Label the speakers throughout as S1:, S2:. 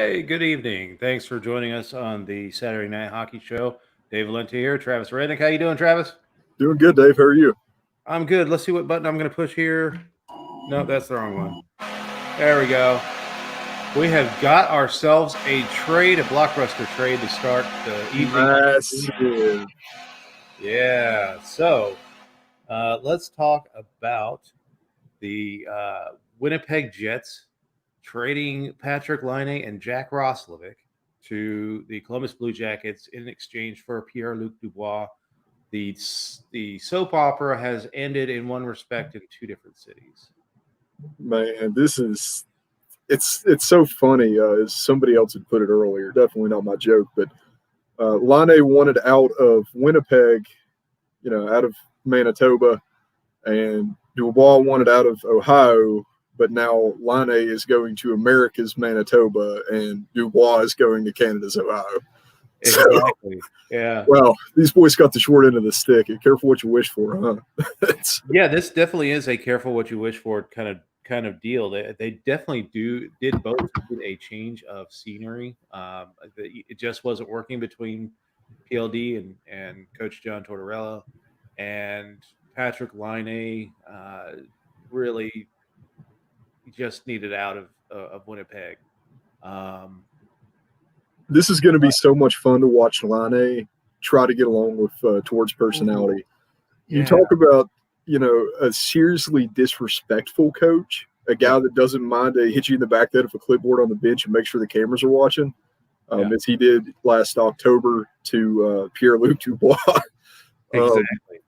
S1: Hey, good evening. Thanks for joining us on the Saturday Night Hockey Show. Dave Valente here, Travis Aurednik. How you doing, Travis?
S2: Doing good, Dave. How are you?
S1: I'm good. Let's see what button I'm going to push here. No, that's the wrong one. There we go. We have got ourselves a blockbuster trade to start the evening.
S2: Massive.
S1: Yeah. So let's talk about the Winnipeg Jets trading Patrick Laine and Jack Roslovic to the Columbus Blue Jackets in exchange for Pierre-Luc Dubois. The soap opera has ended in one respect in two different cities.
S2: Man, it's so funny. As somebody else had put it earlier, definitely not my joke, but Laine wanted out of Winnipeg, out of Manitoba, and Dubois wanted out of Ohio. But now Laine is going to America's Manitoba, and Dubois is going to Canada's Ohio.
S1: Exactly. Yeah.
S2: Well, these boys got the short end of the stick. Careful what you wish for, huh?
S1: Yeah, this definitely is a careful what you wish for kind of deal. They definitely did both need a change of scenery. It just wasn't working between PLD and Coach John Tortorella, and Patrick Laine really just needed out of Winnipeg.
S2: This is going to be so much fun to watch Laine try to get along with Tord's personality.
S1: Yeah.
S2: You talk about, a seriously disrespectful coach, a guy that doesn't mind to hit you in the back head of a clipboard on the bench and make sure the cameras are watching, as he did last October to Pierre-Luc Dubois.
S1: Exactly.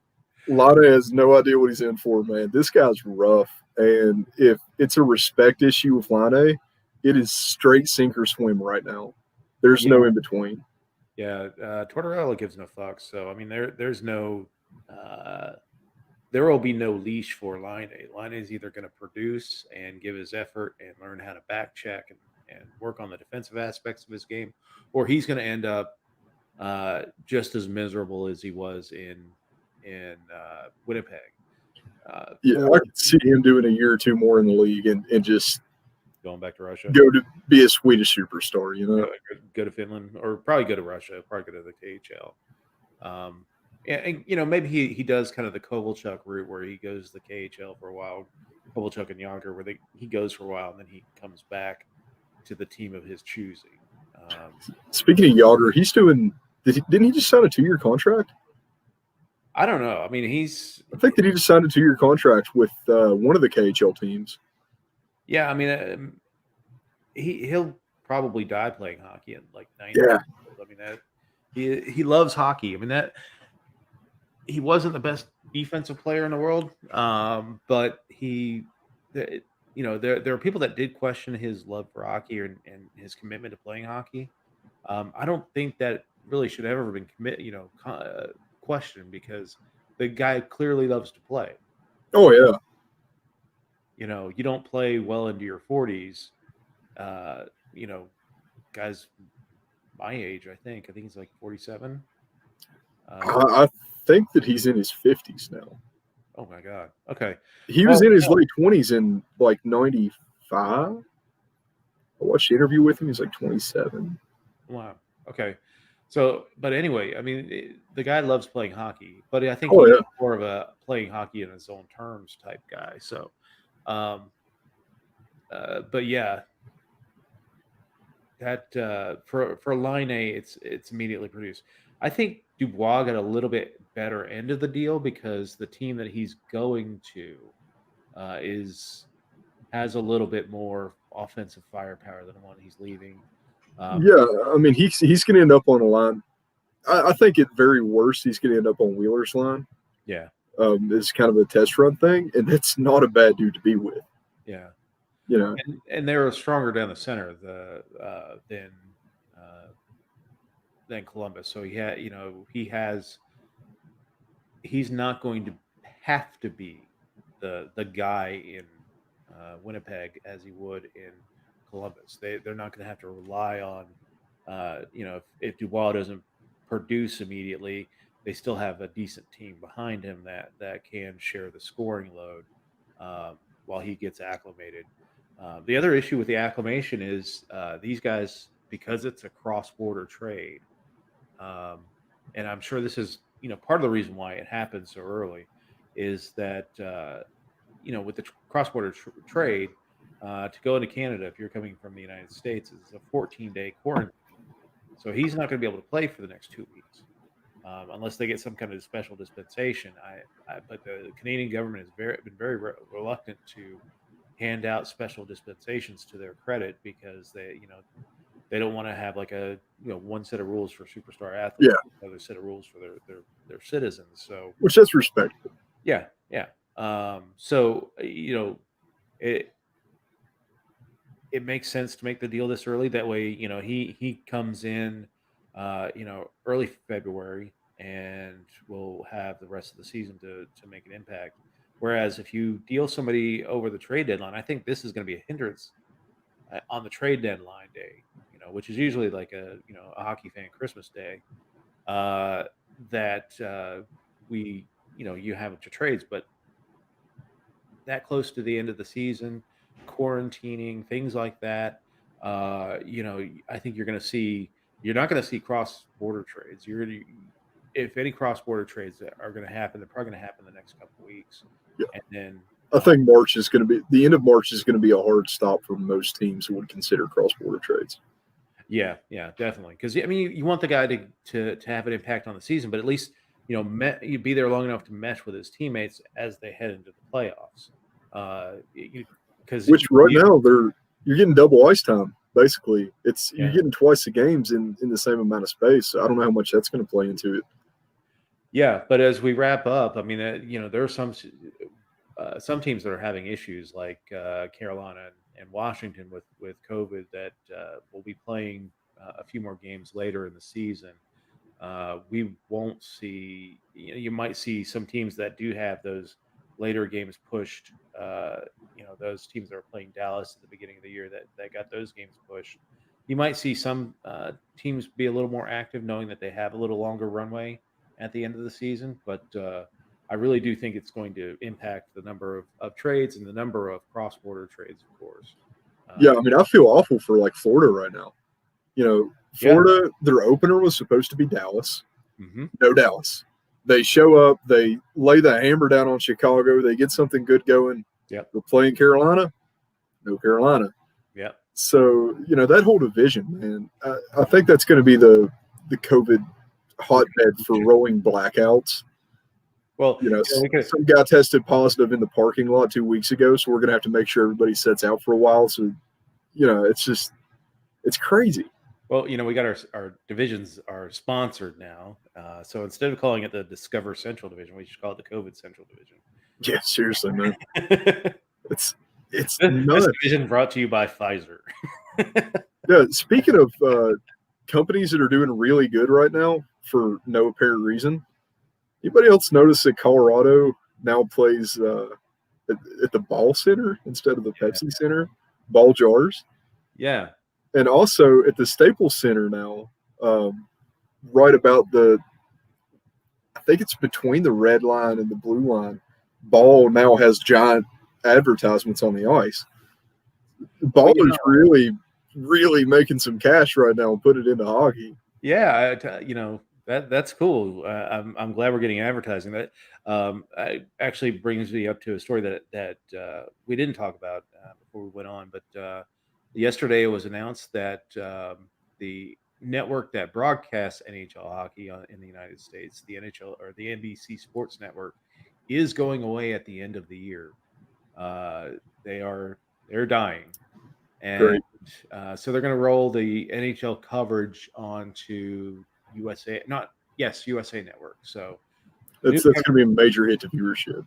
S2: Laine has no idea what he's in for, man. This guy's rough. And if it's a respect issue with Laine, it is straight sink or swim right now. There's no in between.
S1: Yeah, Tortorella gives no fucks. So I mean, there's no, there will be no leash for Laine. Laine is either going to produce and give his effort and learn how to back check and work on the defensive aspects of his game, or he's going to end up just as miserable as he was in Winnipeg.
S2: I could see him doing a year or two more in the league and just
S1: going back to Russia,
S2: go to be a Swedish superstar.
S1: Go to Finland, or probably go to Russia, probably go to the KHL. And maybe he does kind of the Kovalchuk route where he goes to the KHL for a while, Kovalchuk and Yager, where he goes for a while and then he comes back to the team of his choosing.
S2: Speaking of Yager, he's doing. Didn't he just sign a 2-year contract?
S1: I don't know. I mean,
S2: I think that he just signed a 2-year contract with one of the KHL teams.
S1: Yeah, I mean, he'll probably die playing hockey at like 90.
S2: Yeah.
S1: I mean, he loves hockey. I mean, he wasn't the best defensive player in the world, but there are people that did question his love for hockey and his commitment to playing hockey. I don't think that really should have ever been questioned, because the guy clearly loves to play.
S2: Oh yeah.
S1: You don't play well into your 40s. Guys my age, I think he's like 47.
S2: I think that he's in his 50s now.
S1: Oh my God. Okay.
S2: He was in his late 20s in like 95. I watched the interview with him. He's like 27.
S1: Wow. Okay. So, but anyway, I mean, the guy loves playing hockey, but I think he's more of a playing hockey in his own terms type guy. So, but yeah, that for Laine, it's immediately produced. I think Dubois got a little bit better end of the deal because the team that he's going to has a little bit more offensive firepower than the one he's leaving.
S2: Yeah, I mean he's going to end up on a line. I think at very worst he's going to end up on Wheeler's line.
S1: Yeah,
S2: it's kind of a test run thing, and that's not a bad dude to be with.
S1: Yeah,
S2: you know,
S1: and they're stronger down the center than Columbus. So he's not going to have to be the guy in Winnipeg as he would in Columbus. They're not going to have to rely on if Dubois doesn't produce immediately, they still have a decent team behind him that can share the scoring load while he gets acclimated. The other issue with the acclimation is these guys, because it's a cross-border trade, um, and I'm sure this is part of the reason why it happens so early, is that with the cross-border trade to go into Canada if you're coming from the United States is a 14-day quarantine, so he's not going to be able to play for the next 2 weeks. Unless they get some kind of special dispensation. But the Canadian government has been very reluctant to hand out special dispensations to their credit because they don't want to have like a one set of rules for superstar
S2: Yeah,
S1: athletes, another set of rules for their citizens. So
S2: which that's respectable.
S1: yeah, yeah. So it it makes sense to make the deal this early. That way, he comes in, early February, and will have the rest of the season to make an impact. Whereas if you deal somebody over the trade deadline, I think this is going to be a hindrance on the trade deadline day, which is usually like a hockey fan Christmas day. Uh, that you have your trades, but that close to the end of the season, quarantining, things like that. I think you're not going to see cross border trades. If any cross border trades that are going to happen, they're probably going to happen the next couple of weeks,
S2: Yeah.
S1: and then
S2: I think March is going to be the end of March is going to be a hard stop for most teams who would consider cross border trades.
S1: yeah, definitely. Because I mean, you want the guy to have an impact on the season, but at least you be there long enough to mesh with his teammates as they head into the playoffs. Because
S2: Which right now you're getting double ice time. Basically, you're
S1: yeah.
S2: getting twice the games in the same amount of space. So I don't know how much that's going to play into it.
S1: Yeah, but as we wrap up, I mean, there are some teams that are having issues, like Carolina and Washington with COVID, that will be playing a few more games later in the season. We won't see. You might see some teams that do have those later games pushed. Those teams that are playing Dallas at the beginning of the year that got those games pushed. You might see some teams be a little more active, knowing that they have a little longer runway at the end of the season. But I really do think it's going to impact the number of trades and the number of cross-border trades, of course.
S2: Yeah, I mean, I feel awful for like Florida right now.
S1: Yeah.
S2: Florida, their opener was supposed to be Dallas.
S1: Mm-hmm.
S2: No Dallas. They show up, they lay the hammer down on Chicago, they get something good going.
S1: Yep.
S2: We're playing Carolina, no Carolina.
S1: Yep.
S2: So, that whole division, man, I think that's going to be the COVID hotbed for rolling blackouts.
S1: Well,
S2: some guy tested positive in the parking lot 2 weeks ago, so we're going to have to make sure everybody sets out for a while. So, it's crazy.
S1: Well, we got our divisions are sponsored now. So instead of calling it the Discover Central Division, we should call it the COVID Central Division.
S2: Yeah, seriously, man. it's
S1: this
S2: nuts.
S1: division brought to you by Pfizer.
S2: Yeah, speaking of companies that are doing really good right now for no apparent reason, anybody else notice that Colorado now plays at the Ball Center instead of the Pepsi Center? Ball jars.
S1: Yeah.
S2: And also at the Staples Center now, right about I think it's between the red line and the blue line, Ball now has giant advertisements on the ice. Ball is really, really making some cash right now and put it into hockey.
S1: Yeah, that's cool. I'm glad we're getting advertising. That actually brings me up to a story that we didn't talk about before we went on, but yesterday it was announced that the network that broadcasts NHL hockey in the United States, the NHL or the NBC Sports Network, is going away at the end of the year. They're dying, and so they're going to roll the NHL coverage onto USA Network. So
S2: that's going to be a major hit to viewership.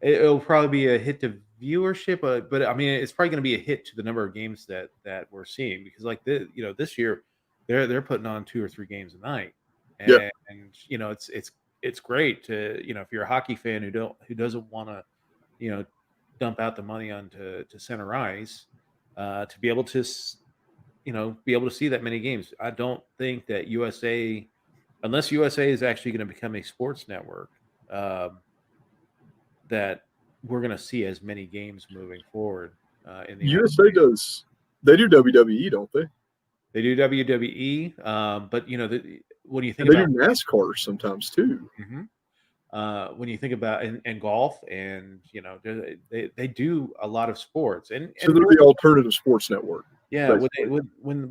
S1: It'll probably be a hit to viewership, but I mean, it's probably going to be a hit to the number of games that we're seeing, because like this year they're putting on 2 or 3 games a night, and it's great to if you're a hockey fan who doesn't want to dump out the money onto center ice to be able to see that many games. I don't think that unless USA is actually going to become a sports network, that we're going to see as many games moving forward. in the United
S2: USA
S1: States.
S2: does. They do WWE, don't they?
S1: They do WWE, but when you
S2: And
S1: think
S2: they do
S1: about
S2: NASCAR sometimes too.
S1: Mhm. When you think about and golf, and they do a lot of sports,
S2: So
S1: and
S2: they're the alternative sports network,
S1: yeah,
S2: basically.
S1: when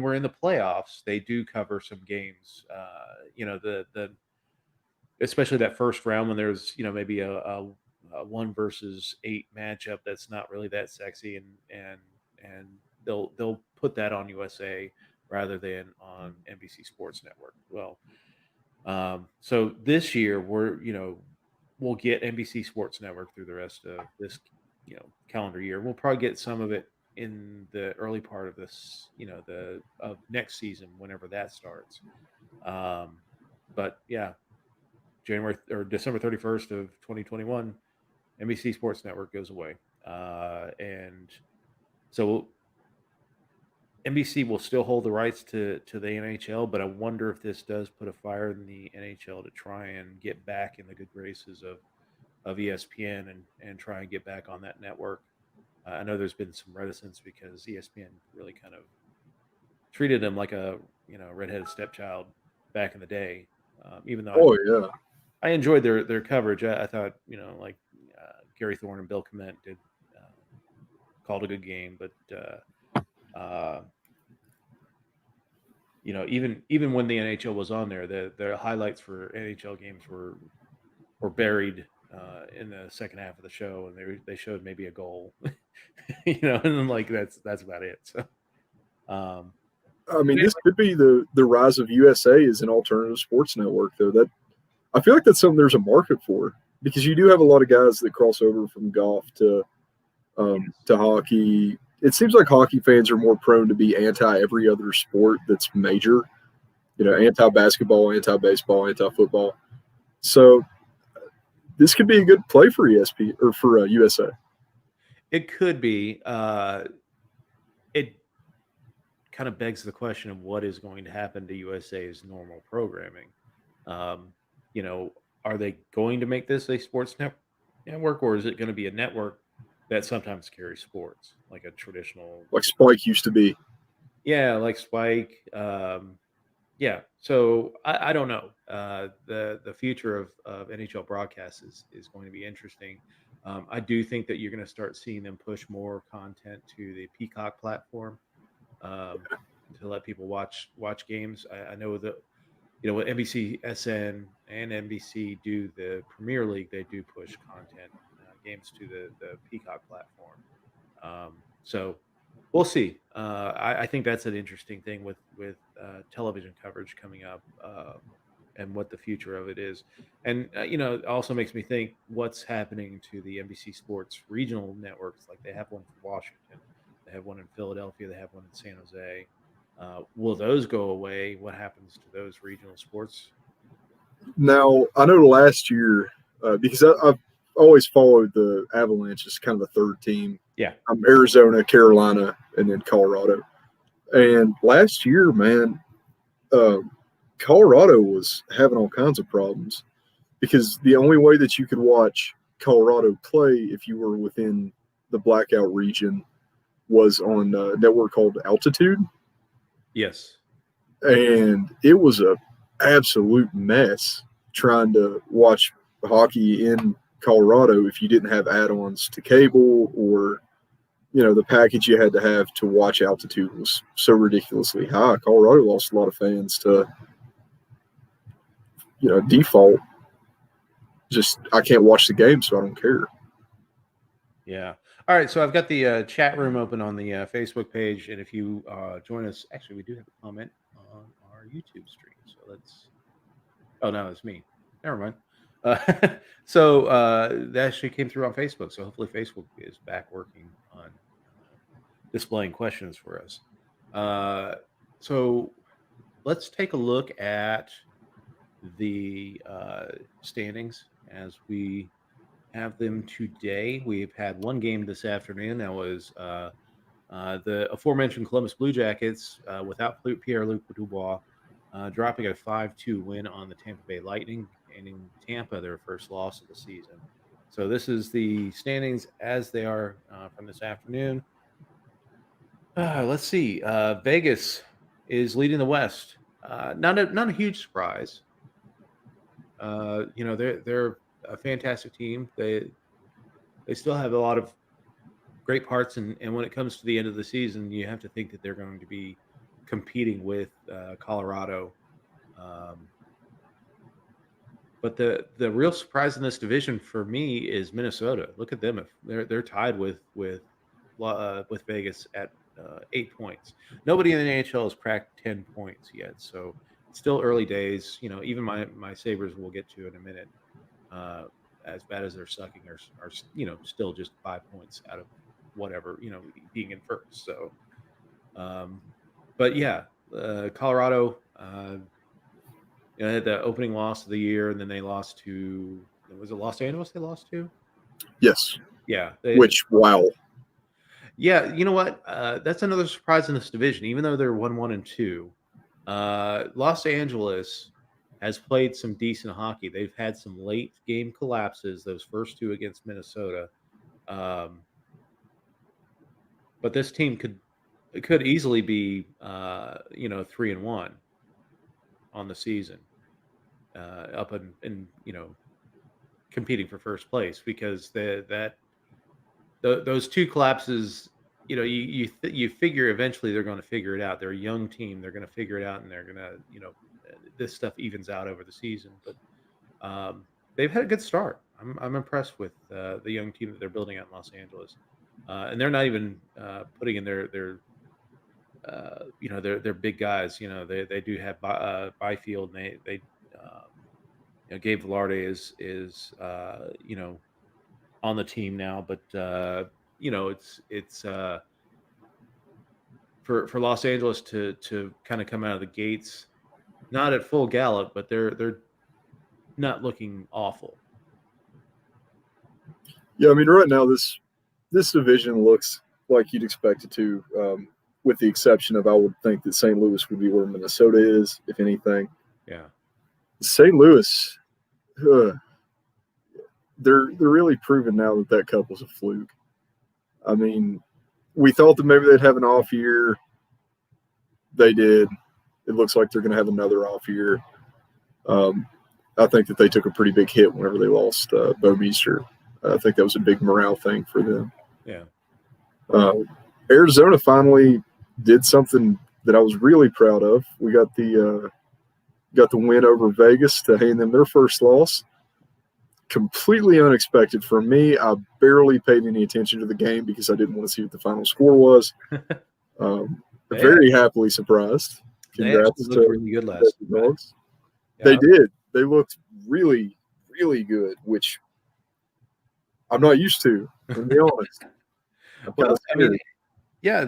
S1: we're in the playoffs, they do cover some games. The especially that first round when there's maybe a 1 versus 8 matchup that's not really that sexy, and they'll put that on USA rather than on NBC Sports Network. Well, so this year we'll get NBC Sports Network through the rest of this calendar year. We'll probably get some of it in the early part of this the of next season whenever that starts. Um, but yeah, January or December 31st of 2021, NBC Sports Network goes away, and so NBC will still hold the rights to the NHL, but I wonder if this does put a fire in the NHL to try and get back in the good graces of ESPN and try and get back on that network. I know there's been some reticence because ESPN really kind of treated them like a redheaded stepchild back in the day. Even though
S2: Oh yeah.
S1: I enjoyed their coverage, I thought like Gary Thorne and Bill Clement did called a good game, but even when the NHL was on there, the highlights for NHL games were buried in the second half of the show, and they showed maybe a goal, and then like that's about it. So, um,
S2: I mean,
S1: but
S2: this could be the rise of USA as an alternative sports network, though. That I feel like that's something there's a market for because you do have a lot of guys that cross over from golf
S1: yes.
S2: to hockey. It seems like hockey fans are more prone to be anti every other sport that's major. Anti basketball, anti baseball, anti football. So this could be a good play for ESP or for USA.
S1: It could be. It kind of begs the question of what is going to happen to USA's normal programming. Um, you know, are they going to make this a network, or is it going to be a network that sometimes carries sports, like a traditional,
S2: Like Spike used to be.
S1: yeah, like Spike? Yeah, so I don't know. The future of NHL broadcasts is going to be interesting. I do think that you're going to start seeing them push more content to the Peacock platform, um, to let people watch games. I know that what NBC SN and NBC do the Premier League, they do push content games to the Peacock platform. So we'll see. I think that's an interesting thing with television coverage coming up, and what the future of it is. And it also makes me think what's happening to the NBC Sports regional networks. Like they have one for Washington, they have one in Philadelphia, they have one in San Jose. Will those go away? What happens to those regional sports?
S2: Now, I know last year, because I've always followed the Avalanche as kind of the third team.
S1: Yeah.
S2: Arizona, Carolina, and then Colorado. And last year, man, uh, Colorado was having all kinds of problems because the only way that you could watch Colorado play if you were within the blackout region was on a network called Altitude,
S1: Yes.
S2: and it was a absolute mess trying to watch hockey in Colorado if you didn't have add-ons to cable or the package you had to have to watch Altitude was so ridiculously high. Colorado lost a lot of fans to default. Just I can't watch the game, so I don't care.
S1: Yeah. All right. So I've got the chat room open on the Facebook page, and if you join us, actually, we do have a comment on our YouTube stream. So let's. Oh no, it's me. Never mind. So that actually came through on Facebook. So hopefully Facebook is back working on displaying questions for us. So let's take a look at the standings as we have them today. We've had one game this afternoon. That was the aforementioned Columbus Blue Jackets without Pierre-Luc Dubois, dropping a 5-2 win on the Tampa Bay Lightning, and in Tampa their first loss of the season. So this is the standings as they are from this afternoon. Let's see. Vegas is leading the West. Not a huge surprise. They're a fantastic team. They still have a lot of great parts, and when it comes to the end of the season, you have to think that they're going to be competing with Colorado. Um, but the real surprise in this division for me is Minnesota. Look at them; if they're tied with Vegas at 8 points. Nobody in the NHL has cracked 10 points yet, so it's still early days. Even my Sabres we'll get to in a minute. Uh, as bad as they're sucking are still just 5 points out of whatever being in first. So, um, but yeah, Colorado. Had the opening loss of the year, and then they lost to was it Los Angeles? They lost to.
S2: Yes.
S1: Yeah.
S2: Wow.
S1: Yeah, you know what? That's another surprise in this division. Even though they're 1-1-2, Los Angeles has played some decent hockey. They've had some late game collapses. Those first two against Minnesota, um, but this team could easily be 3-1 on the season, up and competing for first place because those two collapses, you figure eventually they're going to figure it out. They're a young team. They're going to figure it out, and they're going to, this stuff evens out over the season. But they've had a good start. I'm impressed with the young team that they're building out in Los Angeles, and they're not even putting in their big guys. They do have Byfield, and they Gabe Velarde is on the team now, but it's for Los Angeles to kind of come out of the gates, not at full gallop, but they're not looking awful.
S2: Yeah, I mean, right now this division looks like you'd expect it to, with the exception of I would think that St. Louis would be where Minnesota is, if anything.
S1: Yeah,
S2: St. Louis, they're really proving now that couple's a fluke. I mean, we thought that maybe they'd have an off year. They did. It looks like they're going to have another off year. I think that they took a pretty big hit whenever they lost Bo Meester. I think that was a big morale thing for them.
S1: Yeah.
S2: Arizona finally did something that I was really proud of. We got the win over Vegas to hand them their first loss. Completely unexpected for me. I barely paid any attention to the game because I didn't want to see what the final score was. Very happily surprised. Congrats
S1: to really good last
S2: night. They did. They looked really, really good, which I'm not used to be honest.
S1: Well, I mean, yeah,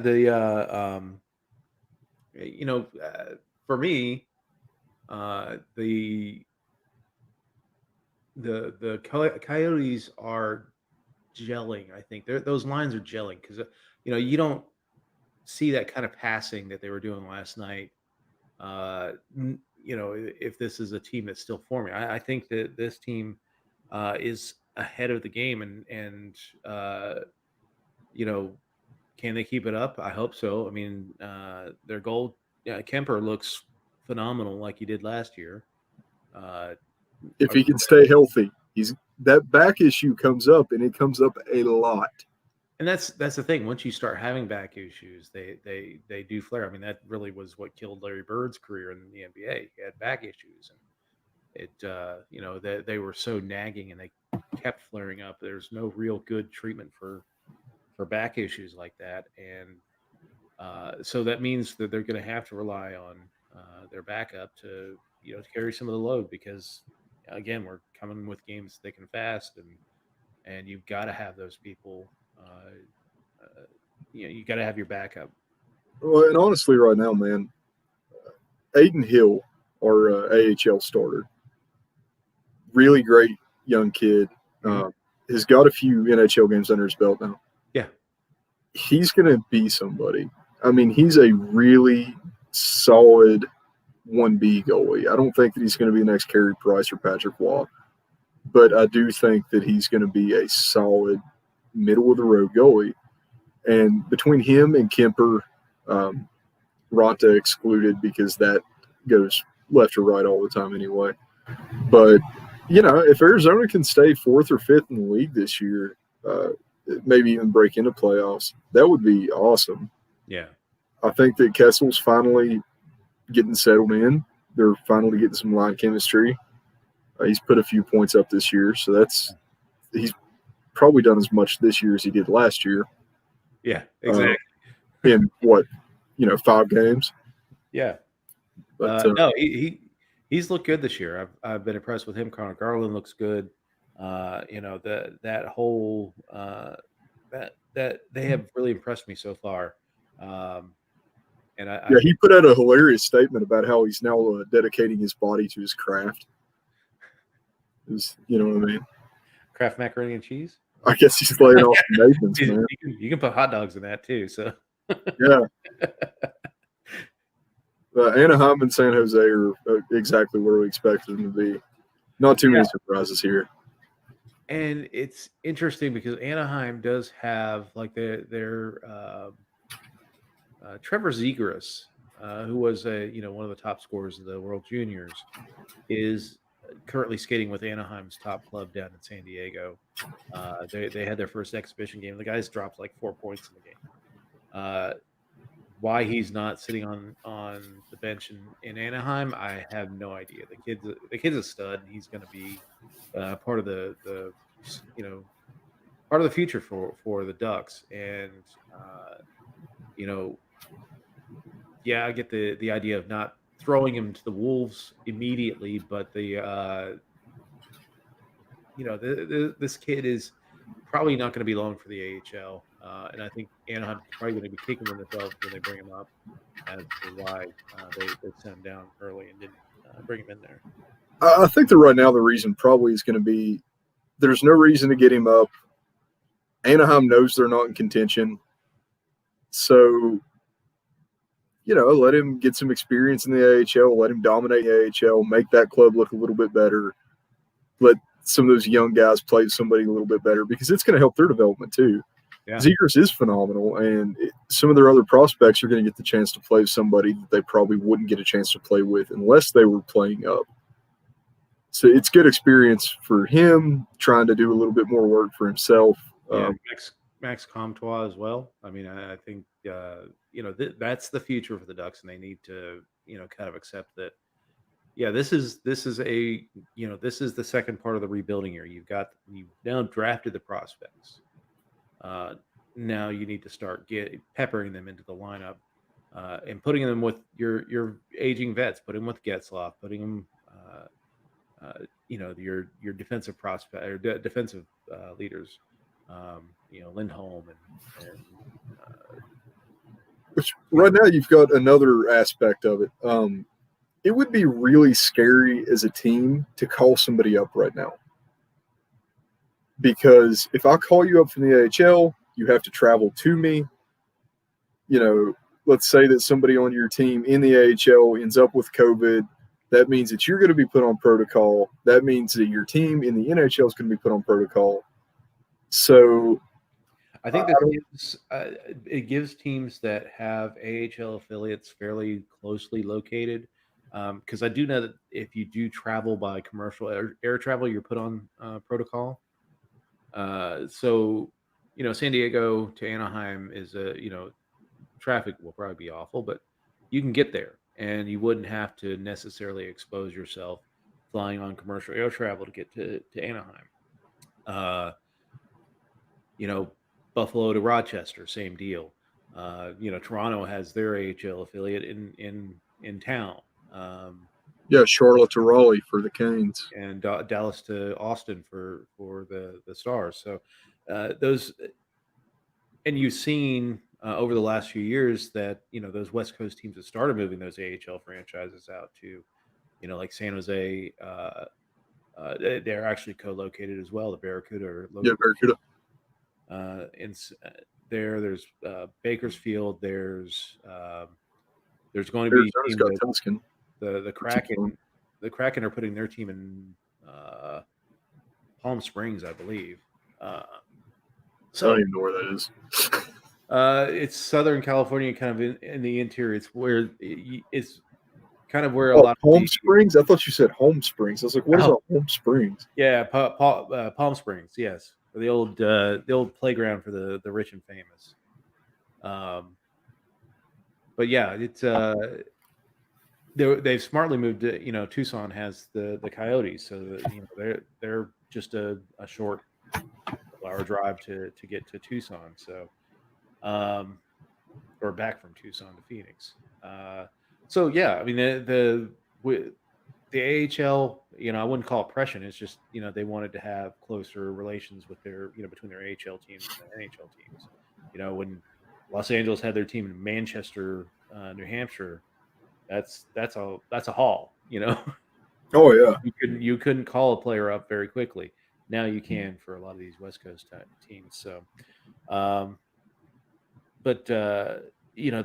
S1: for me, the Coyotes are gelling. I think those lines are gelling because you don't see that kind of passing that they were doing last night. If this is a team that's still forming, I think that this team is ahead of the game, and can they keep it up? I hope so. I mean, their goal, Kemper looks phenomenal like he did last year.
S2: If he can stay healthy, that back issue comes up, and it comes up a lot.
S1: And that's the thing. Once you start having back issues, they do flare. I mean, that really was what killed Larry Bird's career in the NBA. He had back issues, and they were so nagging, and they kept flaring up. There's no real good treatment for back issues like that, and so that means that they're going to have to rely on their backup to carry some of the load because again we're coming with games thick and fast, and you've got to have those people. You got to have your backup.
S2: Well, and honestly, right now, man, Aiden Hill, our AHL starter, really great young kid, has got a few NHL games under his belt now.
S1: Yeah,
S2: he's going to be somebody. I mean, he's a really solid 1B goalie. I don't think that he's going to be the next Carey Price or Patrick Waugh. but I do think that he's going to be a solid middle of the road goalie. And between him and Kemper, um, Ronta excluded because that goes left or right all the time anyway. But if Arizona can stay fourth or fifth in the league this year, maybe even break into playoffs, that would be awesome.
S1: Yeah.
S2: I think that Kessel's finally getting settled in. They're finally getting some line chemistry. He's put a few points up this year, so he's probably done as much this year as he did last year.
S1: Yeah, exactly.
S2: In what, 5 games.
S1: Yeah.
S2: But
S1: No, he's looked good this year. I've been impressed with him. Connor Garland looks good. That whole that they have really impressed me so far. And I
S2: he put out a hilarious statement about how he's now dedicating his body to his craft. You know what I mean?
S1: Kraft macaroni and cheese.
S2: I guess he's laying off the Nathan's, man.
S1: You can put hot dogs in that too. So
S2: yeah. Anaheim and San Jose are exactly where we expected them to be. Not too many surprises here.
S1: And it's interesting because Anaheim does have like their Trevor Zegras, who was one of the top scorers of the World Juniors, is currently skating with Anaheim's top club down in San Diego. They had their first exhibition game. The guy's dropped like 4 points in the game. Why he's not sitting on the bench in Anaheim, I have no idea. The kid's a stud, and he's going to be part of the part of the future for the Ducks. And I get the idea of not throwing him to the Wolves immediately, but this kid is probably not going to be long for the AHL, and I think Anaheim's probably going to be kicking themselves when they bring him up as to why they sent him down early and didn't bring him in there.
S2: I think that right now the reason probably is going to be there's no reason to get him up. Anaheim knows they're not in contention, so let him get some experience in the AHL, let him dominate the AHL, make that club look a little bit better, let some of those young guys play somebody a little bit better because it's going to help their development too. Yeah. Zegras is phenomenal, and some of their other prospects are going to get the chance to play with somebody that they probably wouldn't get a chance to play with unless they were playing up. So it's good experience for him, trying to do a little bit more work for himself.
S1: Yeah, Max Comtois as well. I mean, I think that's the future for the Ducks, and they need to kind of accept that. Yeah, this is a this is the second part of the rebuilding year. You've now drafted the prospects. Now you need to start peppering them into the lineup and putting them with your aging vets. Put them with Getzlaf. Putting them, your defensive prospect or defensive leaders. Lindholm and
S2: which right now you've got another aspect of it. It would be really scary as a team to call somebody up right now. Because if I call you up from the AHL, you have to travel to me. Let's say that somebody on your team in the AHL ends up with COVID. That means that you're going to be put on protocol. That means that your team in the NHL is going to be put on protocol. So
S1: I think it gives teams that have AHL affiliates fairly closely located. Because I do know that if you do travel by commercial air travel, you're put on protocol. So, San Diego to Anaheim is traffic will probably be awful, but you can get there and you wouldn't have to necessarily expose yourself flying on commercial air travel to get to Anaheim. Buffalo to Rochester, same deal. Toronto has their AHL affiliate in town.
S2: Charlotte to Raleigh for the Canes,
S1: and Dallas to Austin for the Stars. So those, and you've seen over the last few years that those West Coast teams have started moving those AHL franchises out to, like San Jose. They're actually co-located as well. The Barracuda are located.
S2: Barracuda.
S1: There's Bakersfield. There's going to be
S2: Tuscan.
S1: The Kraken. The Kraken are putting their team in Palm Springs, I believe.
S2: I
S1: So
S2: don't even know where that is.
S1: it's Southern California, kind of in the interior. It's where it's kind of where a
S2: Oh,
S1: lot of
S2: Palm
S1: the
S2: Springs? I thought you said Home Springs. I was like, what is a
S1: oh,
S2: Home Springs?
S1: yeah, Palm Springs, yes, the old playground for the rich and famous. Um, but yeah, it's they've smartly moved to, Tucson has the Coyotes, so they're just a short hour drive to get to Tucson. So um, or back from Tucson to Phoenix. So yeah, I mean the AHL, I wouldn't call it pressure. It's just they wanted to have closer relations with their between their AHL teams and their NHL teams. When Los Angeles had their team in Manchester, New Hampshire, that's a haul.
S2: Oh, yeah.
S1: You couldn't call a player up very quickly. Now you can for a lot of these West Coast teams. So, um, but the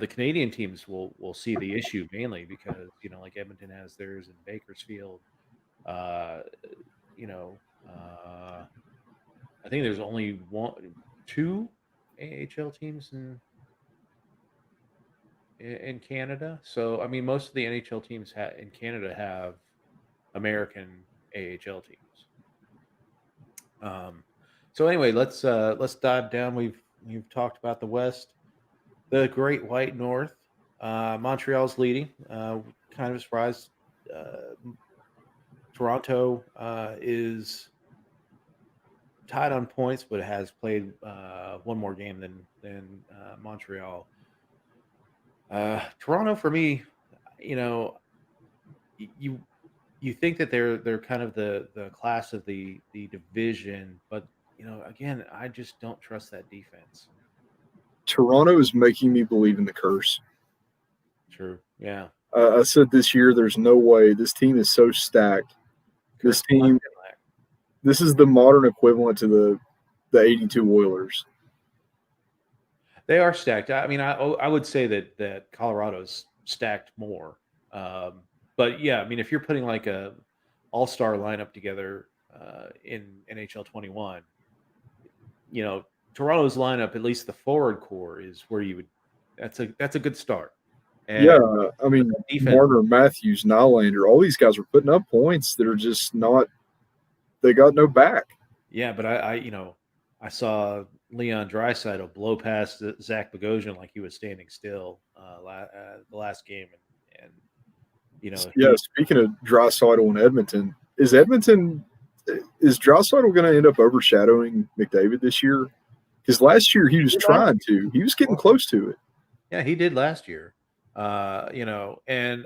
S1: Canadian teams will see the issue mainly because like Edmonton has theirs in Bakersfield. Uh, you know, I think there's only two AHL teams in Canada. So I mean, most of the NHL teams in Canada have American AHL teams. Um, so anyway, let's dive down. We've talked about the West, the Great White North. Montreal's leading. Kind of surprised. Toronto is tied on points, but has played one more game than Montreal. Toronto, for me, you know, you you think that they're kind of the class of the division, but again, I just don't trust that defense.
S2: Toronto is making me believe in the curse.
S1: True. Yeah.
S2: I said this year, there's no way. This team is so stacked. This
S1: Curse of
S2: team,
S1: Lack.
S2: this is the modern equivalent to the '82 Oilers.
S1: They are stacked. I mean, I would say that Colorado's stacked more. Um, but yeah, I mean, if you're putting like a all-star lineup together in NHL 21, Toronto's lineup, at least the forward core, is where you would. That's a good start.
S2: Yeah,
S1: And
S2: I
S1: but
S2: mean,
S1: that defense,
S2: Marner, Matthews, Nylander, all these guys are putting up points that are just not. They got no back.
S1: yeah. But I saw Leon Draisaitl blow past Zach Bogosian like he was standing still the last game, and
S2: Yeah, speaking of Draisaitl and Edmonton, is Draisaitl going to end up overshadowing McDavid this year? Because last year he was trying to. He was getting close to it.
S1: Yeah, he did last year. And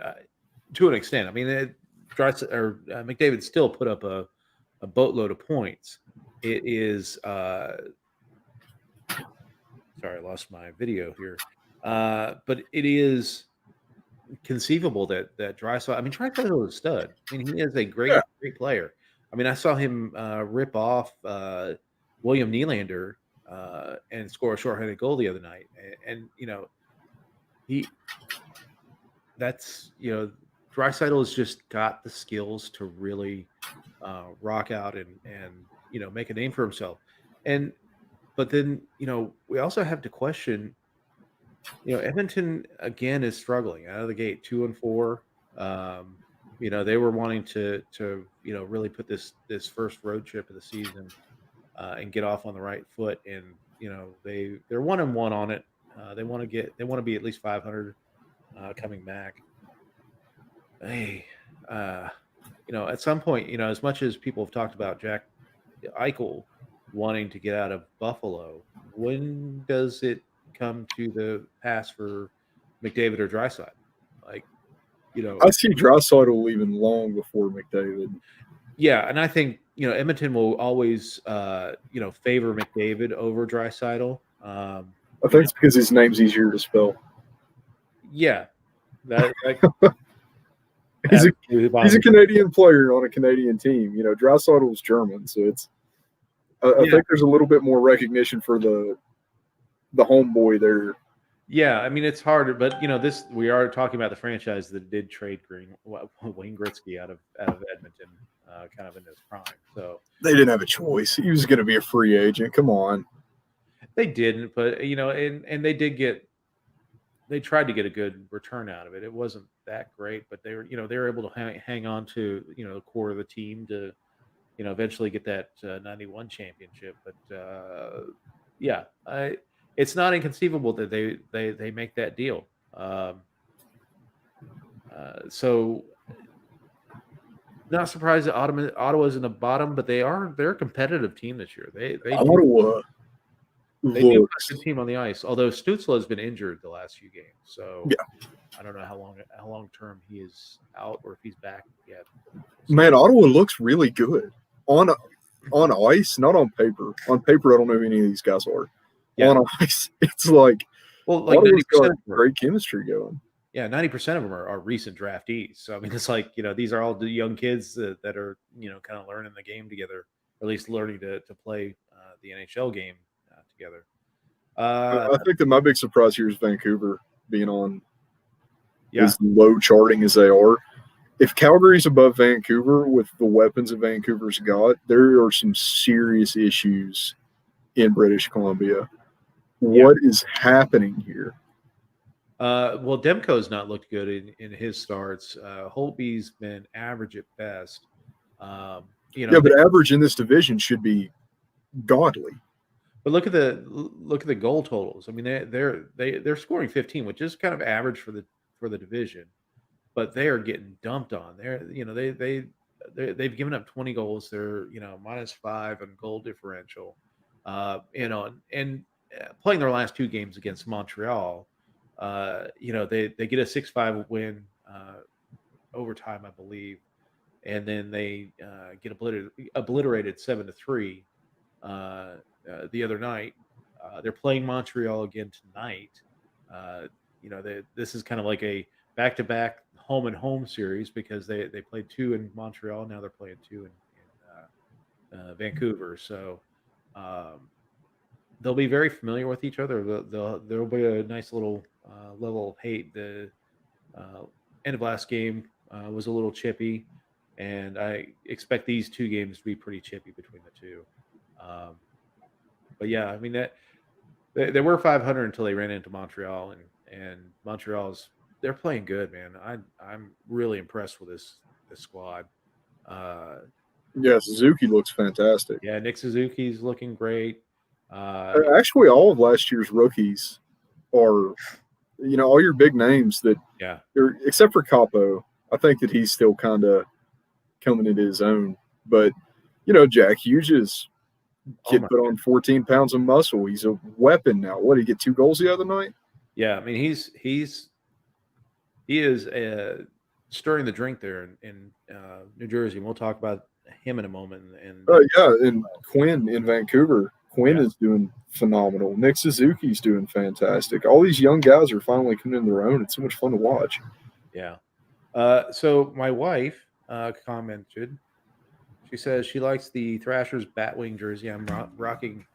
S1: to an extent, I mean, McDavid still put up a boatload of points. It is sorry, I lost my video here. But it is conceivable that Draisaitl. I mean, Draisaitl is a stud. I mean, he is a
S2: Yeah.
S1: great player. I mean, I saw him rip off William Nylander and score a shorthanded goal the other night, and he that's Draisaitl has just got the skills to really rock out and make a name for himself. And but then we also have to question. Edmonton again is struggling out of the gate, 2-4. They were wanting to really put this first road trip of the season and get off on the right foot, and they're 1-1 on it. They want to be at least 500 coming back. Hey, at some point, as much as people have talked about Jack Eichel wanting to get out of Buffalo, when does it come to the pass for McDavid or Draisaitl? Like,
S2: I see Draisaitl leaving long before McDavid.
S1: yeah, and I think Edmonton will always favor McDavid over Draisaitl.
S2: I think it's because his name's easier to spell.
S1: Yeah, that
S2: He's
S1: absolutely
S2: a Canadian player on a Canadian team. Draisaitl's German, so it's. I think there's a little bit more recognition for the homeboy there.
S1: Yeah, I mean it's harder, but this we are talking about the franchise that did trade Wayne Gretzky out of Edmonton, kind of in his prime. So
S2: They didn't have a choice. He was going to be a free agent. Come on.
S1: they didn't, but and they tried to get a good return out of it. It wasn't that great, but they were able to hang on to the core of the team to eventually get that 91 championship. But yeah, it's not inconceivable that they make that deal. So not surprised that Ottawa's in the bottom, but they're a competitive team this year.
S2: Ottawa
S1: They do put a
S2: looks,
S1: good team on the ice. Although Stützle has been injured the last few games, so
S2: yeah,
S1: I don't know how long term he is out or if he's back yet.
S2: man, Ottawa looks really good on on ice, not on paper. On paper, I don't know who any of these guys are.
S1: Yeah,
S2: On ice, it's like
S1: well, like ninety
S2: Ottawa's got
S1: percent of them are.
S2: great chemistry going.
S1: Yeah, 90% of them are recent draftees. So I mean, it's like these are all the young kids that are kind of learning the game together, or at least learning to play the NHL game together. Uh,
S2: I think that my big surprise here is Vancouver being on
S1: yeah,
S2: as low charting as they are. If Calgary's above Vancouver with the weapons that Vancouver's got, there are some serious issues in British Columbia.
S1: yeah.
S2: What is happening here?
S1: Well, Demko's not looked good in his starts. Holtby's been average at best. Um, you know,
S2: Yeah,
S1: they,
S2: but average in this division should be godly.
S1: but look at the goal totals. I mean, they're scoring 15, which is kind of average for the division, but they are getting dumped on. They've given up 20 goals. They're -5 on goal differential. And playing their last two games against Montreal, they get a 6-5 win overtime, I believe, and then they get obliterated 7-3 the other night. They're playing Montreal again tonight. This is kind of like a back-to-back home and home series because they played two in Montreal. Now they're playing two in Vancouver. So um, they'll be very familiar with each other. There'll be a nice little level of hate. The uh, end of last game was a little chippy, and I expect these two games to be pretty chippy between the two. Um, but yeah, I mean that they were 500 until they ran into Montreal, and Montreal's they're playing good, man. I'm really impressed with this squad. Uh,
S2: Yeah, Suzuki looks fantastic.
S1: yeah, Nick Suzuki's looking great. Uh,
S2: Actually, all of last year's rookies are, all your big names that
S1: yeah.
S2: except for Capo. I think that he's still kind of coming into his own. But, Jack Hughes is
S1: Oh
S2: kid
S1: my.
S2: put on 14 pounds of muscle. He's a weapon now. What, did he get 2 goals the other night?
S1: Yeah, I mean he is stirring the drink there in New Jersey. And we'll talk about him in a moment. And
S2: Yeah, and Quinn in Vancouver. Quinn
S1: yeah,
S2: is doing phenomenal. Nick Suzuki's doing fantastic. All these young guys are finally coming in their own. It's so much fun to watch.
S1: yeah. So my wife commented. She says she likes the Thrashers Batwing jersey. I'm rocking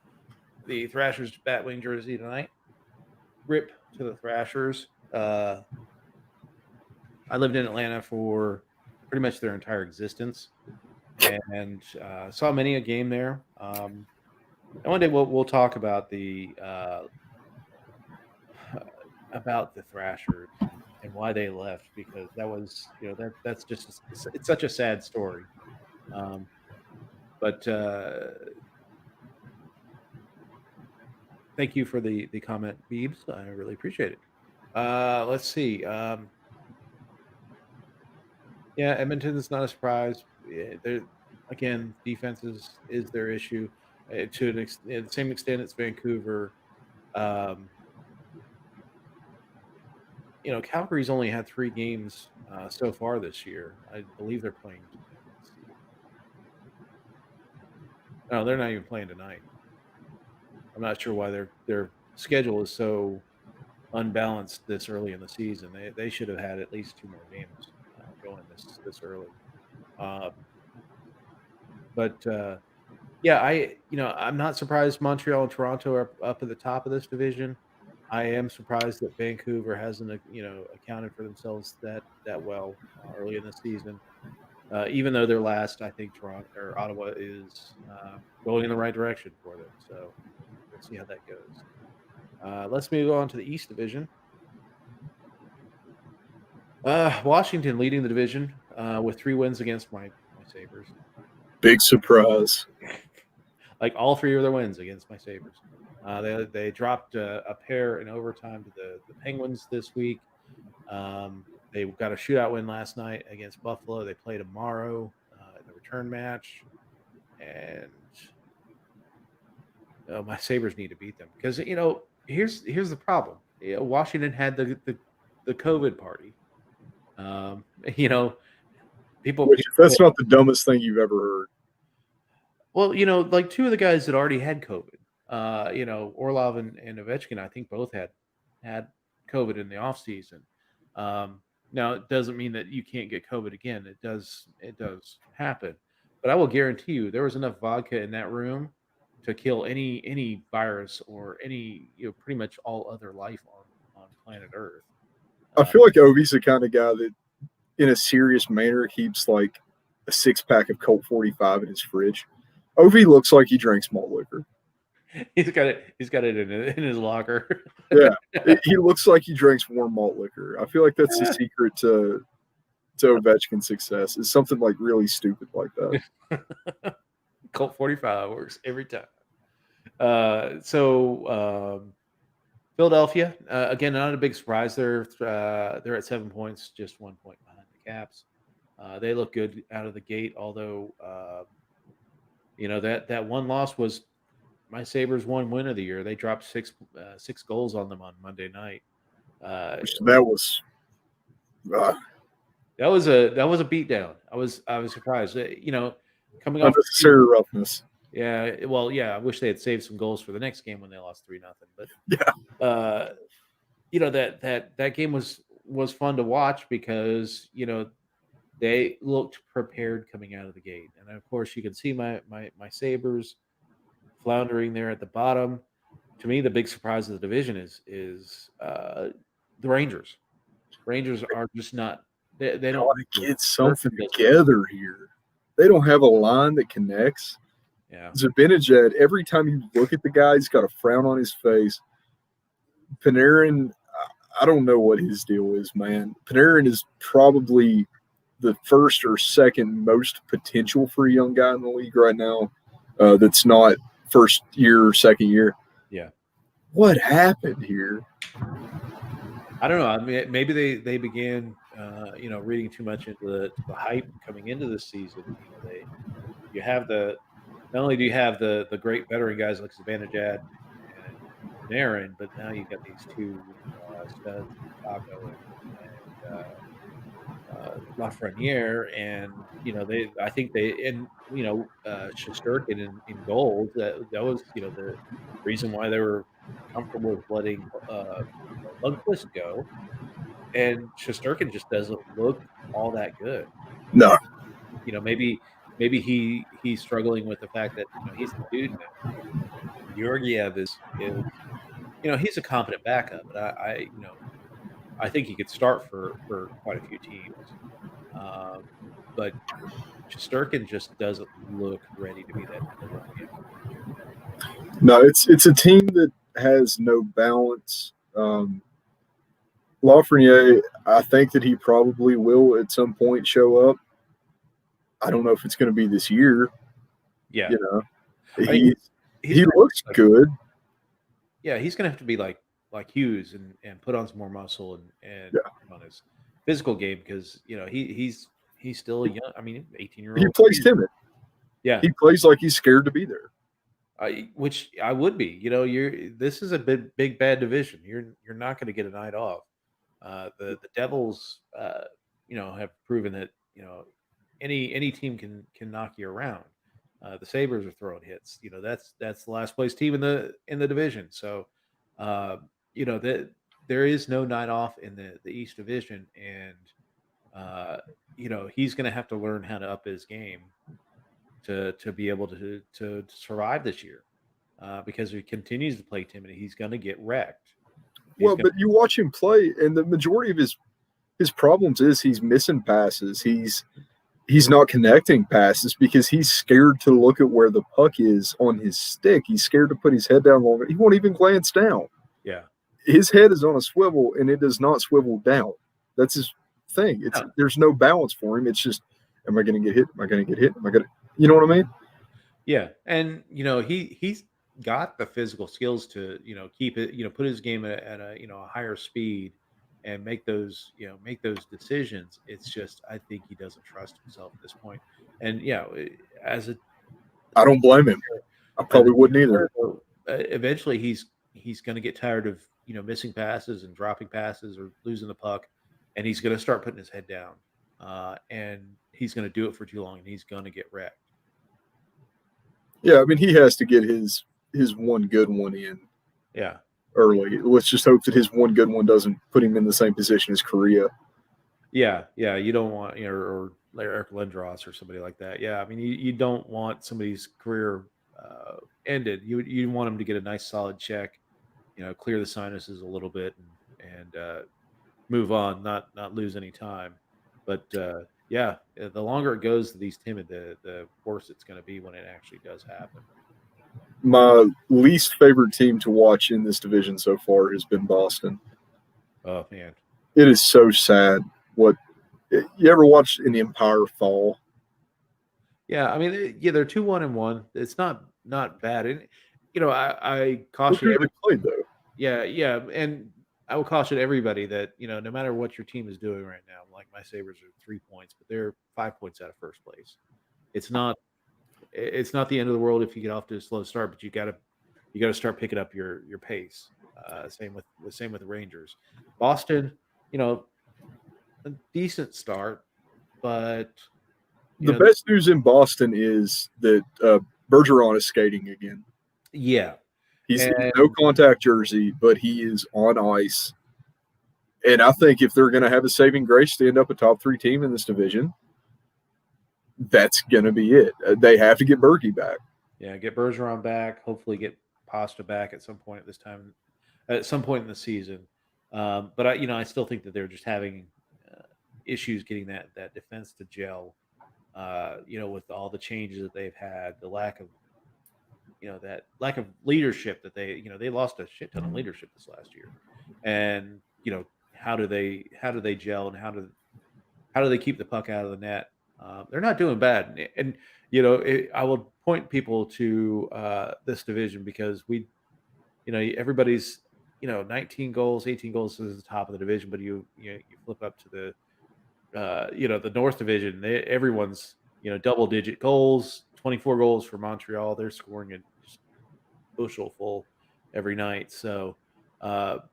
S1: the Thrashers Batwing jersey tonight. Rip to the Thrashers. I lived in Atlanta for pretty much their entire existence, and saw many a game there. And one day we'll talk about the Thrashers and why they left because that was that's just it's such a sad story. Um, but thank you for the comment, Beebs. I really appreciate it. Let's see. Yeah, Edmonton's not a surprise. They're again, defense is their issue to the same extent it's Vancouver. Um, Calgary's only had 3 games so far this year. I believe they're playing. Let's see. No, they're not even playing tonight. I'm not sure why their schedule is so unbalanced this early in the season. They should have had at least 2 more games going this early. Um, but yeah, I'm not surprised Montreal and Toronto are up at the top of this division. I am surprised that Vancouver hasn't, accounted for themselves that well early in the season. Even though they're last, I think Toronto or Ottawa is going in the right direction for them. So we'll see how that goes. Let's move on to the East Division. Washington leading the division with 3 wins against my Sabres.
S2: Big surprise.
S1: Like all 3 of their wins against my Sabres. They dropped a pair in overtime to the Penguins this week. They got a shootout win last night against Buffalo. They play tomorrow in the return match, and my Sabres need to beat them because here's the problem. Washington had the COVID party. Um, you know,
S2: Which,
S1: people
S2: if that's not the dumbest thing you've ever heard.
S1: Well, like 2 of the guys that already had COVID, Orlov and Ovechkin, I think both had COVID in the offseason. Now it doesn't mean that you can't get COVID again. It does happen. But I will guarantee you there was enough vodka in that room to kill any virus or any, pretty much all other life on planet Earth.
S2: I
S1: Uh,
S2: feel like Ovi's the kind of guy that, in a serious manner, keeps like a 6 pack of Colt 45 in his fridge. Ovi looks like he drinks malt liquor.
S1: he's got it in his locker.
S2: Yeah, he looks like he drinks warm malt liquor. I feel like that's the secret to Ovechkin's success. Is something like really stupid like that.
S1: Colt 45 works every time. So Philadelphia, again, not a big surprise. They're at 7 points, just 1 point behind the Caps. They look good out of the gate, although that one loss was my Sabres' one win of the year. They dropped six goals on them on Monday night.
S2: That was
S1: That was a beatdown. I was surprised. Coming off the
S2: unnecessary roughness.
S1: yeah, well, yeah. I wish they had saved some goals for the next game when they lost 3-0. But
S2: Yeah,
S1: that game was fun to watch because they looked prepared coming out of the gate, and of course you can see my Sabres floundering there at the bottom. To me, the big surprise of the division is the Rangers. Rangers are just not. They don't
S2: gotta
S1: look as
S2: get something
S1: perfect as they used
S2: together here. They don't have a line that connects.
S1: to. Yeah.
S2: Zabinajad, every time you look at the guy, he's got a frown on his face. Panarin, I don't know what his deal is, man. Panarin is probably the first or second most potential for a young guy in the league right now. That's not first year or second year.
S1: Yeah.
S2: What happened here?
S1: I don't know. I mean, maybe they began, reading too much into the hype coming into this season. You have not only do you have the great veteran guys like Zibanejad and Panarin, but now you've got these 2 studs, Taco and Lafreniere, and I think they and Shesterkin in goals. That was the reason why they were comfortable with letting Lundqvist go, and Shesterkin just doesn't look all that good.
S2: No,
S1: Maybe he's struggling with the fact that he's the dude now. Georgiev is he's a competent backup, but I think he could start for quite a few teams. Um, but Shesterkin just doesn't look ready to be that number one yet.
S2: no, it's a team that has no balance. Lafreniere, I think that he probably will at some point show up. I don't know if it's going to be this year.
S1: Yeah,
S2: You know,
S1: I mean, he's
S2: he looks good.
S1: yeah, he's gonna have to be like Hughes and put on some more muscle and
S2: Yeah,
S1: work on his physical game because he's still a young. I mean, 18-year
S2: he
S1: old.
S2: plays timid.
S1: Yeah,
S2: He plays like he's scared to be there.
S1: which I would be. This is a big bad division. You're not going to get a night off. The Devils, have proven that any team can knock you around. The Sabres are throwing hits. That's the last place team in the division. So, that there is no night off in the East Division, and he's going to have to learn how to up his game to be able to survive this year. Because if he continues to play timid, he's going to get wrecked.
S2: Well, but you watch him play, and the majority of his problems is he's missing passes. He's not connecting passes because he's scared to look at where the puck is on his stick. He's scared to put his head down longer. He won't even glance down.
S1: Yeah.
S2: His head is on a swivel, and it does not swivel down. That's his thing. There's no balance for him. It's just, am I going to get hit? Am I going to get hit? Am I going to, you know what I mean?
S1: Yeah, and he's got the physical skills to keep it, put his game at a a higher speed and make those decisions. It's just I think he doesn't trust himself at this point. And as a
S2: I don't blame him. I probably wouldn't either.
S1: Eventually, he's going to get tired of missing passes and dropping passes or losing the puck, and he's going to start putting his head down, and he's going to do it for too long, and he's going to get wrecked.
S2: Yeah, I mean, he has to get his one good one in.
S1: Yeah.
S2: Early. Let's just hope that his one good one doesn't put him in the same position as Korea.
S1: Yeah. You don't want or Eric Lindros or somebody like that. Yeah, I mean, you don't want somebody's career ended. You want him to get a nice solid check, clear the sinuses a little bit and move on, not lose any time. But the longer it goes that he's timid, the worse it's going to be when it actually does happen.
S2: My least favorite team to watch in this division so far has been Boston.
S1: Oh man,
S2: it is so sad. What you ever watch an empire fall?
S1: Yeah, I mean, they're 2-1-1. It's not bad, and I
S2: Look
S1: caution
S2: who they played though.
S1: yeah, and I will caution everybody that no matter what your team is doing right now, like my Sabres are 3 points, but they're 5 points out of first place. It's not the end of the world if you get off to a slow start, but you got to start picking up your pace. Same with the Rangers. Boston, a decent start, but
S2: The best news in Boston is that Bergeron is skating again.
S1: Yeah.
S2: He's no contact jersey, but he is on ice. And I think if they're going to have a saving grace to end up a top 3 team in this division, that's going to be it. They have to get Berkey back.
S1: Yeah, get Bergeron back. Hopefully, get Pasta back at some point at some point in the season. But I still think that they're just having issues getting that defense to gel. With all the changes that they've had, the lack of that lack of leadership that they lost a shit ton of leadership this last year, and how do they gel and how do they keep the puck out of the net? They're not doing bad, and I will point people to this division because everybody's 19 goals, 18 goals is the top of the division, but you flip up to the the North Division, everyone's double digit goals, 24 goals for Montreal. They're scoring a bushel full every night. So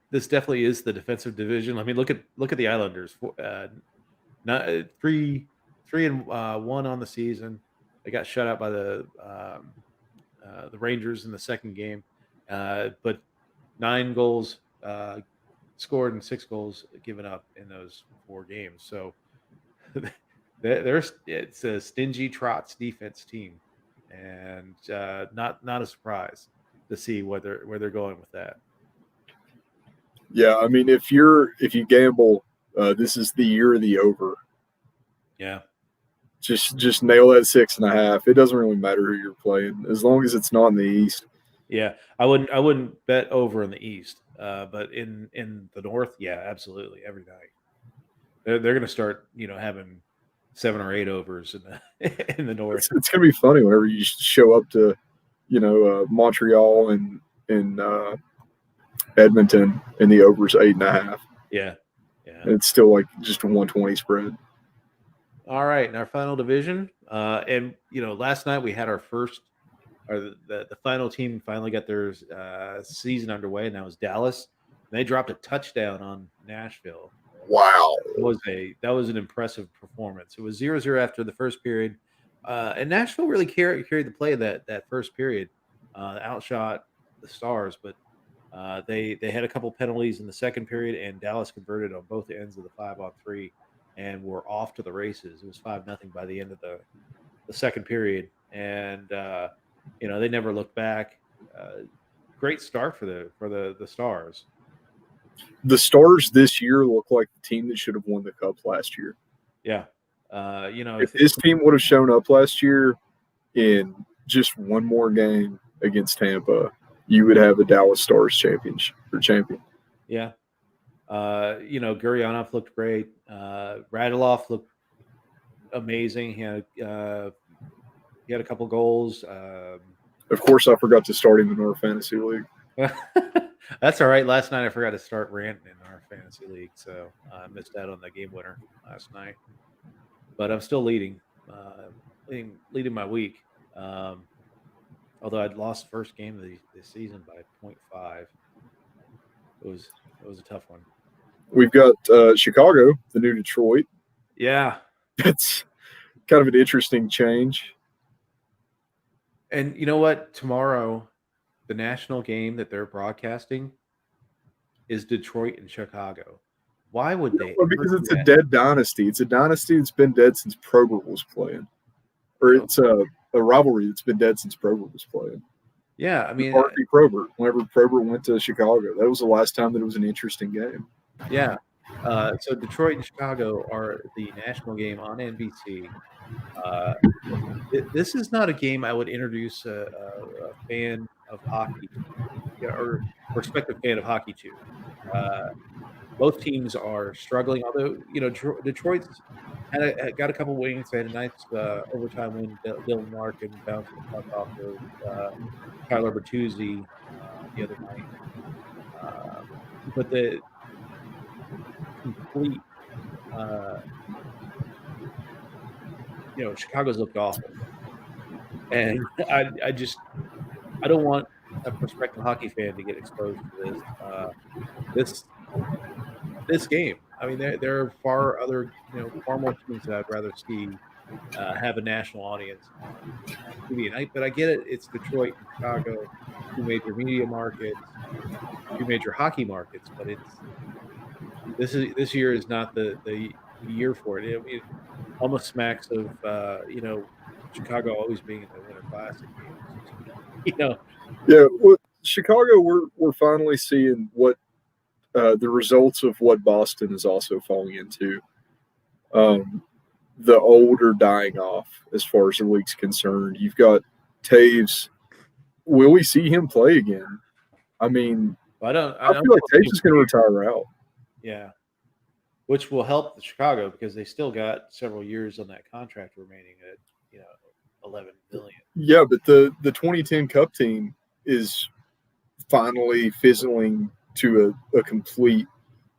S1: this definitely is the defensive division. I mean, look at the Islanders. Not 3-1 on the season. They got shut out by the Rangers in the second game, but 9 goals scored and 6 goals given up in those 4 games. So it's a stingy Trotz defense team, and not a surprise to see where they're going with that.
S2: Yeah, I mean, if you gamble, this is the year of the over.
S1: Yeah,
S2: just nail that 6.5. It doesn't really matter who you're playing as long as it's not in the East.
S1: Yeah, I wouldn't bet over in the East, but in the North, yeah, absolutely, every night. They're going to start having 7 or 8 overs in the in the North.
S2: It's going to be funny whenever you show up to Montreal and Edmonton and the over's 8.5.
S1: Yeah.
S2: It's still like just a 120 spread.
S1: All right, in our final division, and last night we had our first, or the final team finally got their season underway, and that was Dallas. And they dropped a touchdown on Nashville.
S2: Wow,
S1: that was an impressive performance. It was 0-0 after the first period, and Nashville really carried the play of that first period, outshot the Stars, but they had a couple penalties in the second period, and Dallas converted on both ends of the 5-on-3, and were off to the races. It was 5-0 by the end of the second period, and they never looked back. Great start for the Stars.
S2: The Stars this year look like the team that should have won the Cup last year.
S1: Yeah.
S2: If this team would have shown up last year in just one more game against Tampa, you would have the Dallas Stars champion.
S1: Yeah. Gurionov looked great. Radulov looked amazing. He had a couple goals.
S2: Of course, I forgot to start him in our fantasy league.
S1: That's all right. Last night I forgot to start ranting in our fantasy league, so I missed out on the game winner last night. But I'm still leading my week. Although I'd lost first game of the season by 0.5. It was a tough one.
S2: We've got Chicago, the new Detroit.
S1: Yeah.
S2: That's kind of an interesting change.
S1: And you know what? Tomorrow, the national game that they're broadcasting is Detroit and Chicago. Why would they?
S2: Well, because it's a dead dynasty. It's a dynasty that's been dead since Probert was playing. Or it's a rivalry that's been dead since Probert was playing.
S1: Yeah, I mean,
S2: Probert. Whenever Probert went to Chicago, that was the last time that it was an interesting game.
S1: Yeah. So Detroit and Chicago are the national game on NBC. This is not a game I would introduce a fan of hockey or prospective fan of hockey to. Both teams are struggling, although Detroit's got a couple wins. They had a nice overtime win. Dylan Larkin bounced the puck off of Tyler Bertuzzi the other night. But the complete, Chicago's looked awful, and I don't want a prospective hockey fan to get exposed to this game. I mean, there are far more teams that I'd rather see have a national audience on TV night. But I get it; it's Detroit and Chicago, two major media markets, two major hockey markets. But this year is not the year for it. It almost smacks of Chicago always being in the Winter Classic games.
S2: Yeah, well, Chicago, we're finally seeing what the results of what Boston is also falling into. The old are dying off as far as the league's concerned. You've got Taves. Will we see him play again? I mean, I feel like Taves is going to retire out.
S1: Yeah, which will help Chicago because they still got several years on that contract remaining at $11 billion.
S2: Yeah, but the 2010 Cup team is finally fizzling to a complete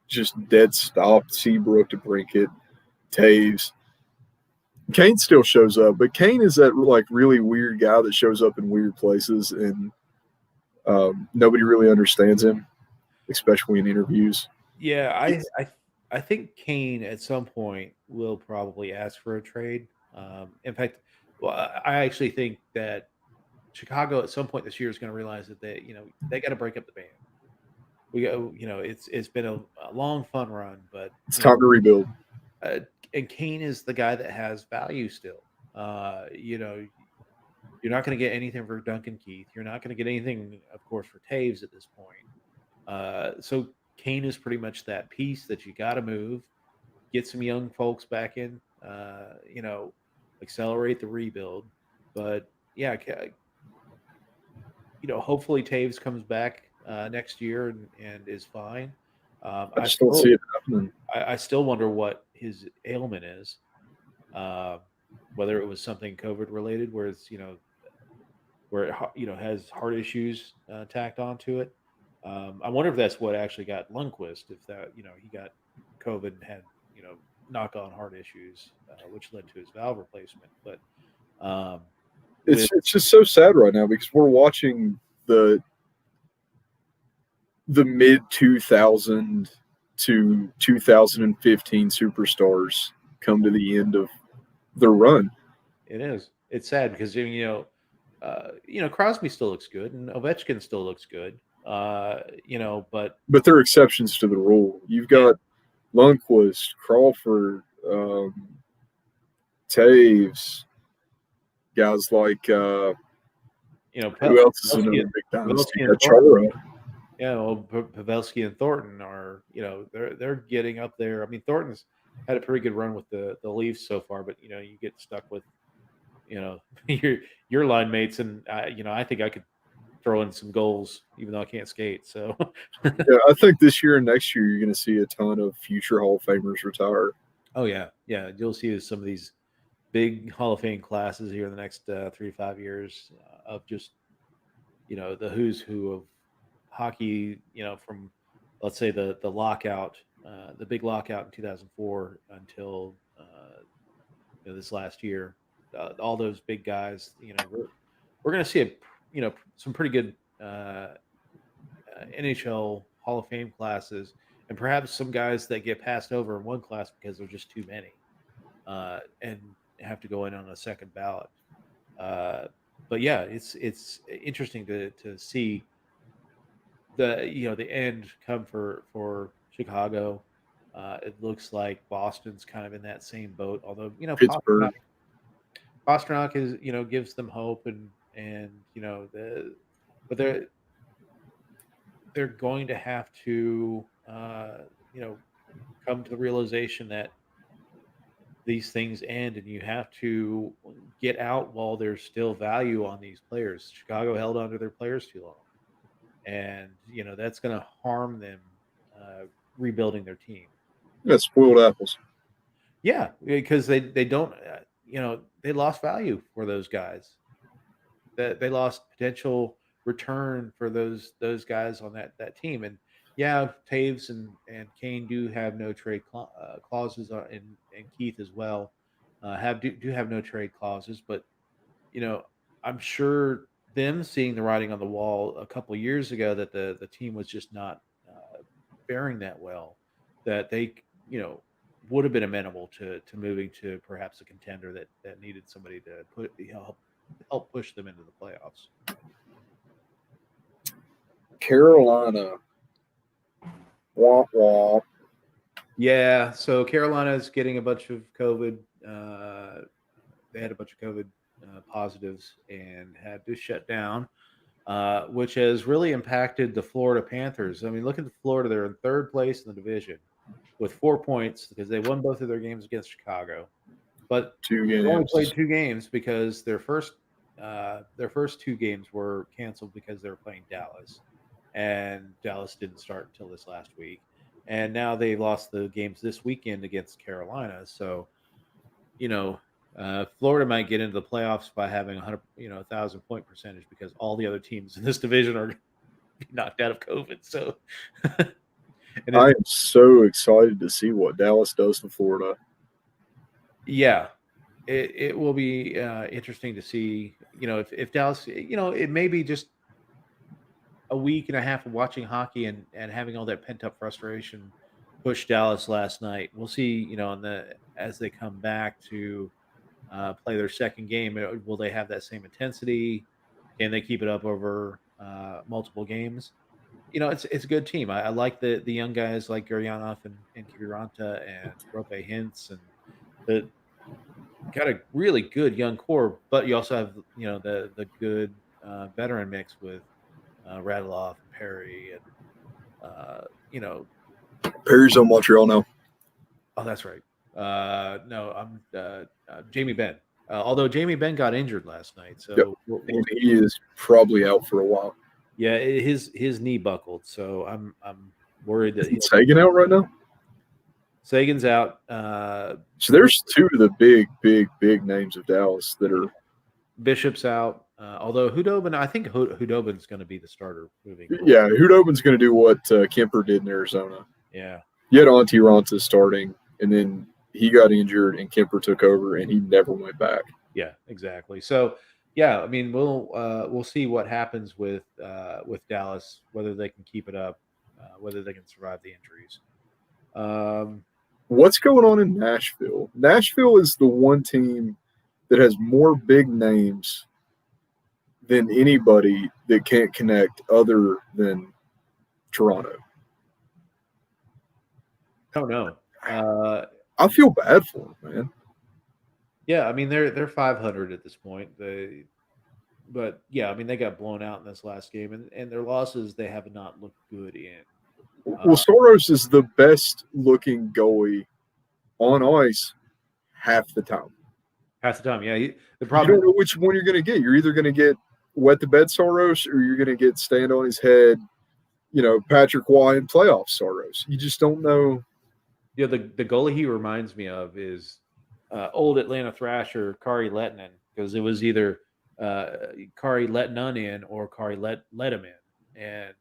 S2: just dead stop. Seabrook to Brinkett, Taves. Kane still shows up, but Kane is that really weird guy that shows up in weird places and nobody really understands him, especially in interviews.
S1: Yeah, I think Kane at some point will probably ask for a trade. In fact, I actually think that Chicago at some point this year is going to realize that they got to break up the band. We go, it's been a long fun run, but
S2: it's time to rebuild.
S1: And Kane is the guy that has value still. You're not going to get anything for Duncan Keith. You're not going to get anything, of course, for Taves at this point. So Kane is pretty much that piece that you got to move, get some young folks back in, accelerate the rebuild. But yeah, hopefully Taves comes back next year and is fine.
S2: I just don't see it happening.
S1: I still wonder what his ailment is. Whether it was something COVID related, where it's where it has heart issues tacked onto it. I wonder if that's what actually got Lundqvist. If that he got COVID and had knock on heart issues, which led to his valve replacement. But
S2: it's just so sad right now because we're watching the mid 2000 to 2015 superstars come to the end of their run.
S1: It is. It's sad because Crosby still looks good and Ovechkin still looks good. But
S2: they're exceptions to the rule. You've got Lundqvist, Crawford, Taves, guys like who else is another big dynasty? Chara.
S1: Yeah, well, Pavelski and Thornton are, they're getting up there. I mean, Thornton's had a pretty good run with the Leafs so far, but you get stuck with your line mates, and I think I could throw in some goals even though I can't skate. So,
S2: Yeah, I think this year and next year you're going to see a ton of future Hall of Famers retire.
S1: oh yeah, yeah, you'll see some of these big Hall of Fame classes here in the next 3 to 5 years of just the who's who of hockey. From let's say the lockout, the big lockout in 2004 until this last year. All those big guys. We're going to see some pretty good NHL Hall of Fame classes, and perhaps some guys that get passed over in one class because there's just too many, and have to go in on a second ballot. Uh, but yeah, it's interesting to see the end come for Chicago. It looks like Boston's kind of in that same boat, although
S2: Pittsburgh.
S1: Pasternak is gives them hope, and but they're going to have to come to the realization that these things end, and you have to get out while there's still value on these players. Chicago held on to their players too long, and that's going to harm them uh, rebuilding their team.
S2: Yeah, spoiled apples.
S1: Yeah, because they don't they lost value for those guys. That they lost potential return for those guys on that team. And yeah, Taves and Kane do have no trade clauses, and Keith as well have do have no trade clauses. But you know, I'm sure them seeing the writing on the wall a couple years ago that the team was just not faring that well, that they would have been amenable to moving to perhaps a contender that needed somebody to help push them into the playoffs.
S2: Carolina. Wah wah.
S1: Yeah, so Carolina's getting a bunch of COVID. They had a bunch of COVID positives and had to shut down, which has really impacted the Florida Panthers. I mean, look at the Florida; they're in third place in the division with 4 points because they won both of their games against Chicago, but
S2: Two
S1: they've only played
S2: games.
S1: 2 games because their first 2 games were canceled because they were playing Dallas, and Dallas didn't start until this last week. And now they lost the games this weekend against Carolina. So, you know, Florida might get into the playoffs by having 100, 1,000 point percentage because all the other teams in this division are going to be knocked out of COVID. So, and
S2: I
S1: it's
S2: am so excited to see what Dallas does to Florida.
S1: yeah, it will be interesting to see. If Dallas, it may be just a week and a half of watching hockey and having all that pent up frustration push Dallas last night. We'll see, in the as they come back to play their second game. Will they have that same intensity? Can they keep it up over multiple games? It's a good team. I like the young guys like Guryanov and Kiviranta and Rope Hintz, and the got a really good young core. But you also have the good veteran mix with Radloff and Perry and you know.
S2: Perry's on Montreal now,
S1: Oh, that's right. No, I'm Jamie Benn. Although Jamie Benn got injured last night,
S2: yep,
S1: so
S2: and he is probably out for a while.
S1: yeah, his knee buckled. So I'm worried that
S2: Isn't Sagan out right now?
S1: Sagan's out.
S2: So there's two of the big names of Dallas that are.
S1: Bishop's out. Although Hudobin, I think Hudobin's going to be the starter moving forward.
S2: Yeah, Hudobin's going to do what Kemper did in Arizona.
S1: Yeah,
S2: You had Auntie Ronta starting, and then he got injured, and Kemper took over, and he never went back.
S1: yeah, exactly. So yeah, I mean we'll see what happens with Dallas, whether they can keep it up, whether they can survive the injuries. Um,
S2: What's going on in Nashville? Nashville is the one team that has more big names than anybody that can't connect other than Toronto.
S1: I don't know.
S2: I feel bad for them, man.
S1: Yeah, I mean they're 500 at this point. but yeah, I mean they got blown out in this last game, and their losses they have not looked good in.
S2: Well, Soros is the best looking goalie on ice half the time.
S1: Half the time, yeah. The
S2: You don't
S1: problem,
S2: know which one you're going to get. You're either going to get wet the bed Soros or you're going to get stand on his head, Patrick Waugh in playoff Soros. You just don't know.
S1: the goalie he reminds me of is old Atlanta Thrasher Kari Lettinen, because it was either Kari let none in or Kari let him in, and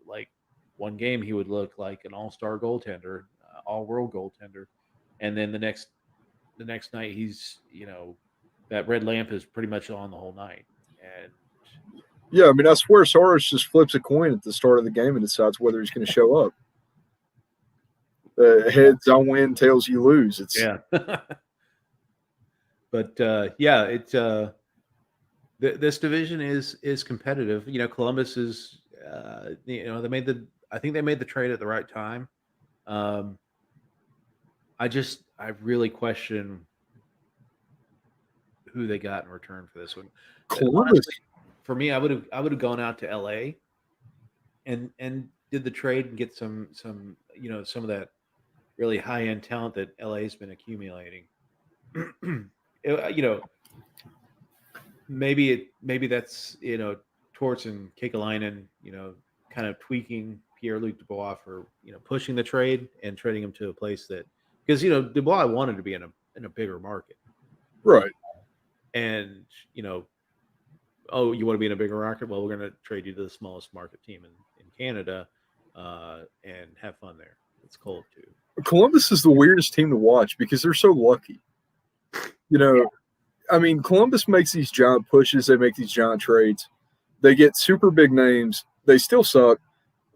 S1: like one game he would look like an all-star goaltender, all-world goaltender, and then the next night he's that red lamp is pretty much on the whole night, and
S2: Yeah, I mean, I swear Soros just flips a coin at the start of the game and decides whether he's going to show up. Heads, I win. Tails, you lose. It's
S1: yeah. But yeah, it's this division is competitive. Columbus is they made the I think they made the trade at the right time. Um, I really question who they got in return for this one.
S2: Columbus.
S1: Honestly, for me, I would have gone out to LA and did the trade and get some some of that really high end talent that LA's been accumulating. you know, maybe that's Torts and Kekalainen, kind of tweaking Pierre-Luc Dubois for pushing the trade and trading him to a place that, because Dubois wanted to be in a bigger market,
S2: Right.
S1: and oh, you want to be in a bigger market? Well, we're going to trade you to the smallest market team in Canada, and have fun there. It's cold too.
S2: Columbus is the weirdest team to watch because they're so lucky. I mean, Columbus makes these giant pushes. They make these giant trades. They get super big names. They still suck,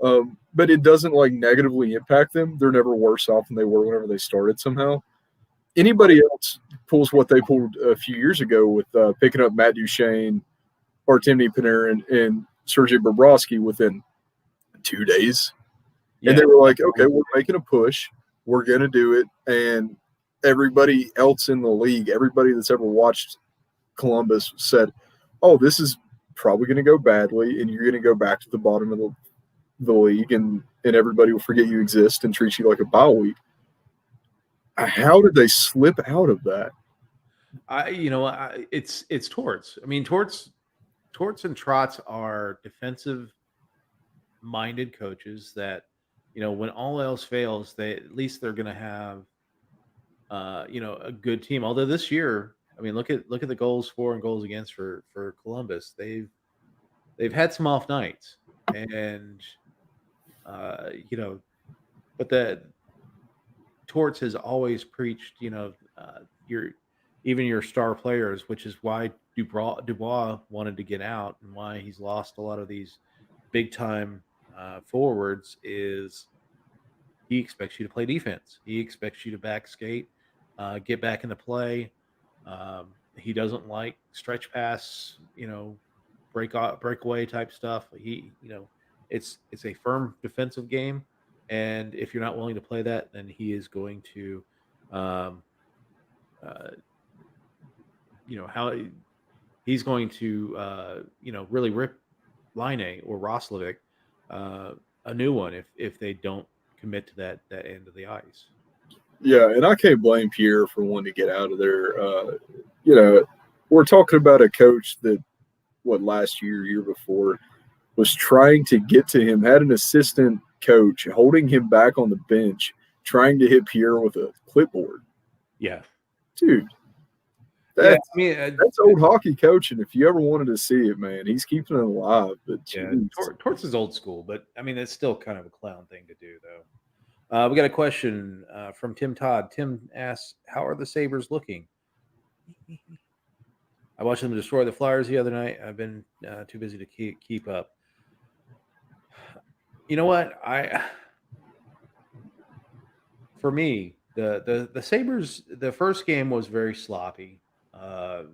S2: but it doesn't like negatively impact them. They're never worse off than they were whenever they started somehow. Anybody else pulls what they pulled a few years ago with picking up Matt Duchene, Artemi Panarin, and Sergei Bobrovsky within 2 days. And
S1: Yeah,
S2: they were like, okay, we're making a push. We're going to do it. And everybody else in the league, everybody that's ever watched Columbus said, oh, this is probably going to go badly. And you're going to go back to the bottom of the league and everybody will forget you exist and treat you like a bye week. How did they slip out of that?
S1: it's Torts. I mean, Torts and Trotz are defensive minded coaches that when all else fails, they at least they're going to have a good team. Although this year, I mean, look at the goals for and goals against for Columbus. They've had some off nights, and but the Torts has always preached your even your star players, which is why Dubois wanted to get out and why he's lost a lot of these big time forwards. Is he expects you to play defense. He expects you to back skate, get back into play. He doesn't like stretch pass, breakaway type stuff. It's a firm defensive game, and if you're not willing to play that, then he is going to, um, uh, how he's going to, really rip Line or Roslovic a new one if they don't commit to that end of the ice.
S2: Yeah, and I can't blame Pierre for wanting to get out of there. We're talking about a coach that, last year before, was trying to get to him, had an assistant coach holding him back on the bench, trying to hit Pierre with a clipboard.
S1: Yeah,
S2: Dude,
S1: yeah.
S2: that's
S1: I mean,
S2: that's old hockey coaching. If you ever wanted to see it, man, he's keeping it alive. But
S1: yeah,
S2: geez.
S1: Torts is old school, but I mean, it's still kind of a clown thing to do, though. We got a question from Tim Todd. Tim asks, "How are the Sabres looking?" I watched them destroy the Flyers the other night. I've been too busy to keep up. You know what? For me, the Sabres, the first game was very sloppy,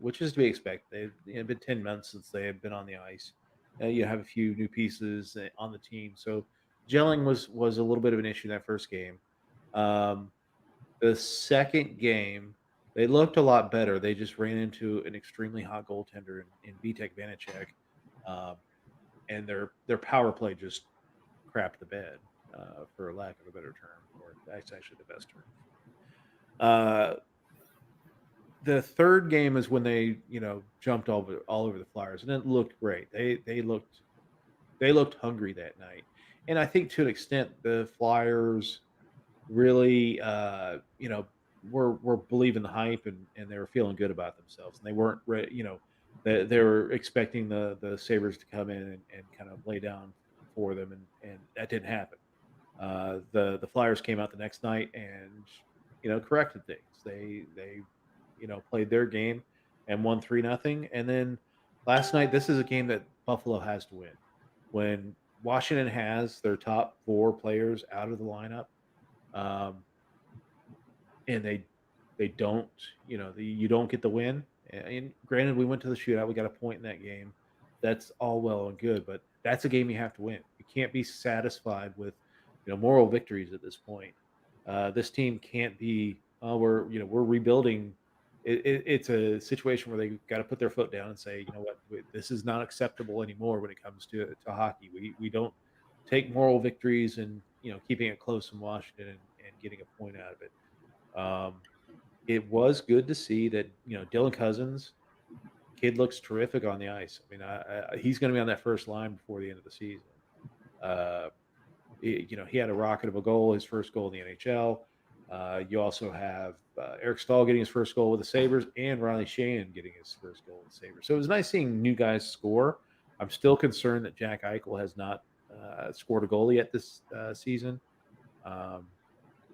S1: which is to be expected. They've been 10 months since they have been on the ice. You have a few new pieces on the team, so gelling was a little bit of an issue in that first game. The second game, They looked a lot better. They just ran into an extremely hot goaltender in Vitek Vanacek, um, and their power play just crapped the bed, for lack of a better term, or that's actually the best term. Uh, the third game is when they jumped all over the Flyers, and it looked great. They looked hungry that night, and I think to an extent the Flyers really were believing the hype, and they were feeling good about themselves, and they weren't ready. They were expecting the Sabres to come in and kind of lay down for them, and that didn't happen. The Flyers came out the next night and corrected things. They played their game and won 3-0. And then last night, this is a game that Buffalo has to win. When Washington has their top four players out of the lineup, um, and they don't, you don't get the win. And granted, we went to the shootout, we got a point in that game. That's all well and good, but that's a game you have to win. You can't be satisfied with moral victories at this point. This team can't be. We're rebuilding. It's a situation where they got to put their foot down and say, what, this is not acceptable anymore when it comes to hockey. We don't take moral victories and keeping it close in Washington and getting a point out of it. Um, it was good to see that Dylan Cousins, kid, looks terrific on the ice. I mean, he's going to be on that first line before the end of the season. Uh, he had a rocket of a goal, his first goal in the NHL. You also have Eric Stahl getting his first goal with the Sabres, and Riley Sheahan getting his first goal with the Sabres. So it was nice seeing new guys score. I'm still concerned that Jack Eichel has not scored a goal yet this season. Um,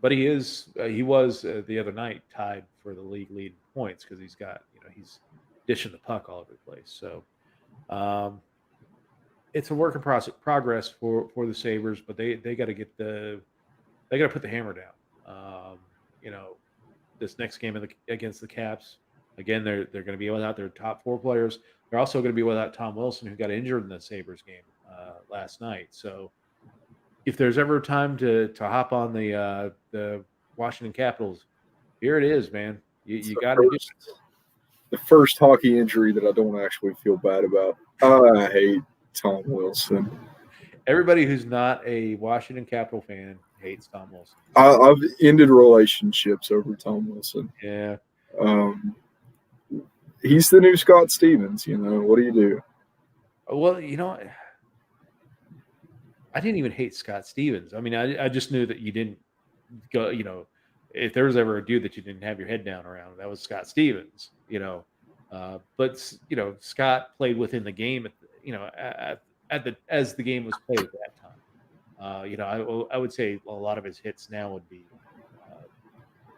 S1: but he was the other night tied for the league lead in points because he's dishing the puck all over the place. So um, it's a work in progress for the Sabres, but they got to they got to put the hammer down. Um, you know, this next game against the Caps, again, they're going to be without their top four players. They're also going to be without Tom Wilson, who got injured in the Sabres game last night. So if there's ever a time to hop on the Washington Capitals, here it is, man. You got to do it.
S2: The first hockey injury that I don't actually feel bad about. I hate Tom Wilson.
S1: Everybody who's not a Washington Capital fan hates Tom Wilson.
S2: I've ended relationships over Tom Wilson.
S1: Yeah.
S2: Um, he's the new Scott Stevens. What do you do?
S1: Well, I didn't even hate Scott Stevens. I mean, I just knew that you didn't go, if there was ever a dude that you didn't have your head down around, that was Scott Stevens, but Scott played within the game as the game was played at that time. I would say a lot of his hits now would be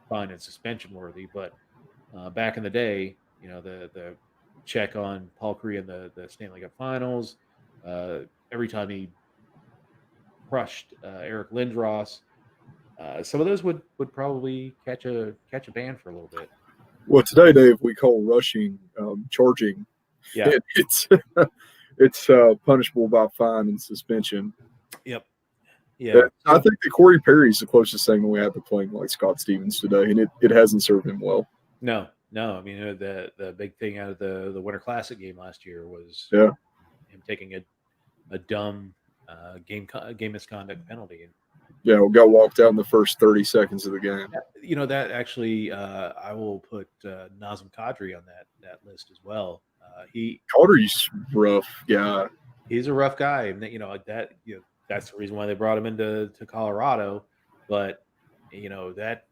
S1: fine and suspension worthy, but back in the day, the check on Paul Kariya in the Stanley Cup Finals, every time he crushed Eric Lindros. Some of those would probably catch a ban for a little bit.
S2: Well, today, Dave, we call rushing charging.
S1: Yeah,
S2: it's punishable by fine and suspension.
S1: Yep. Yeah.
S2: I think that Corey Perry's the closest thing we have to playing like Scott Stevens today, and it hasn't served him well.
S1: No. I mean, the big thing out of the Winter Classic game last year was
S2: him
S1: taking a dumb game misconduct penalty.
S2: Yeah, we got walked out in the first 30 seconds of the game.
S1: That actually, I will put Nazem Kadri on that list as well.
S2: Kadri's rough guy.
S1: He's a rough guy, and that's the reason why they brought him into Colorado. But that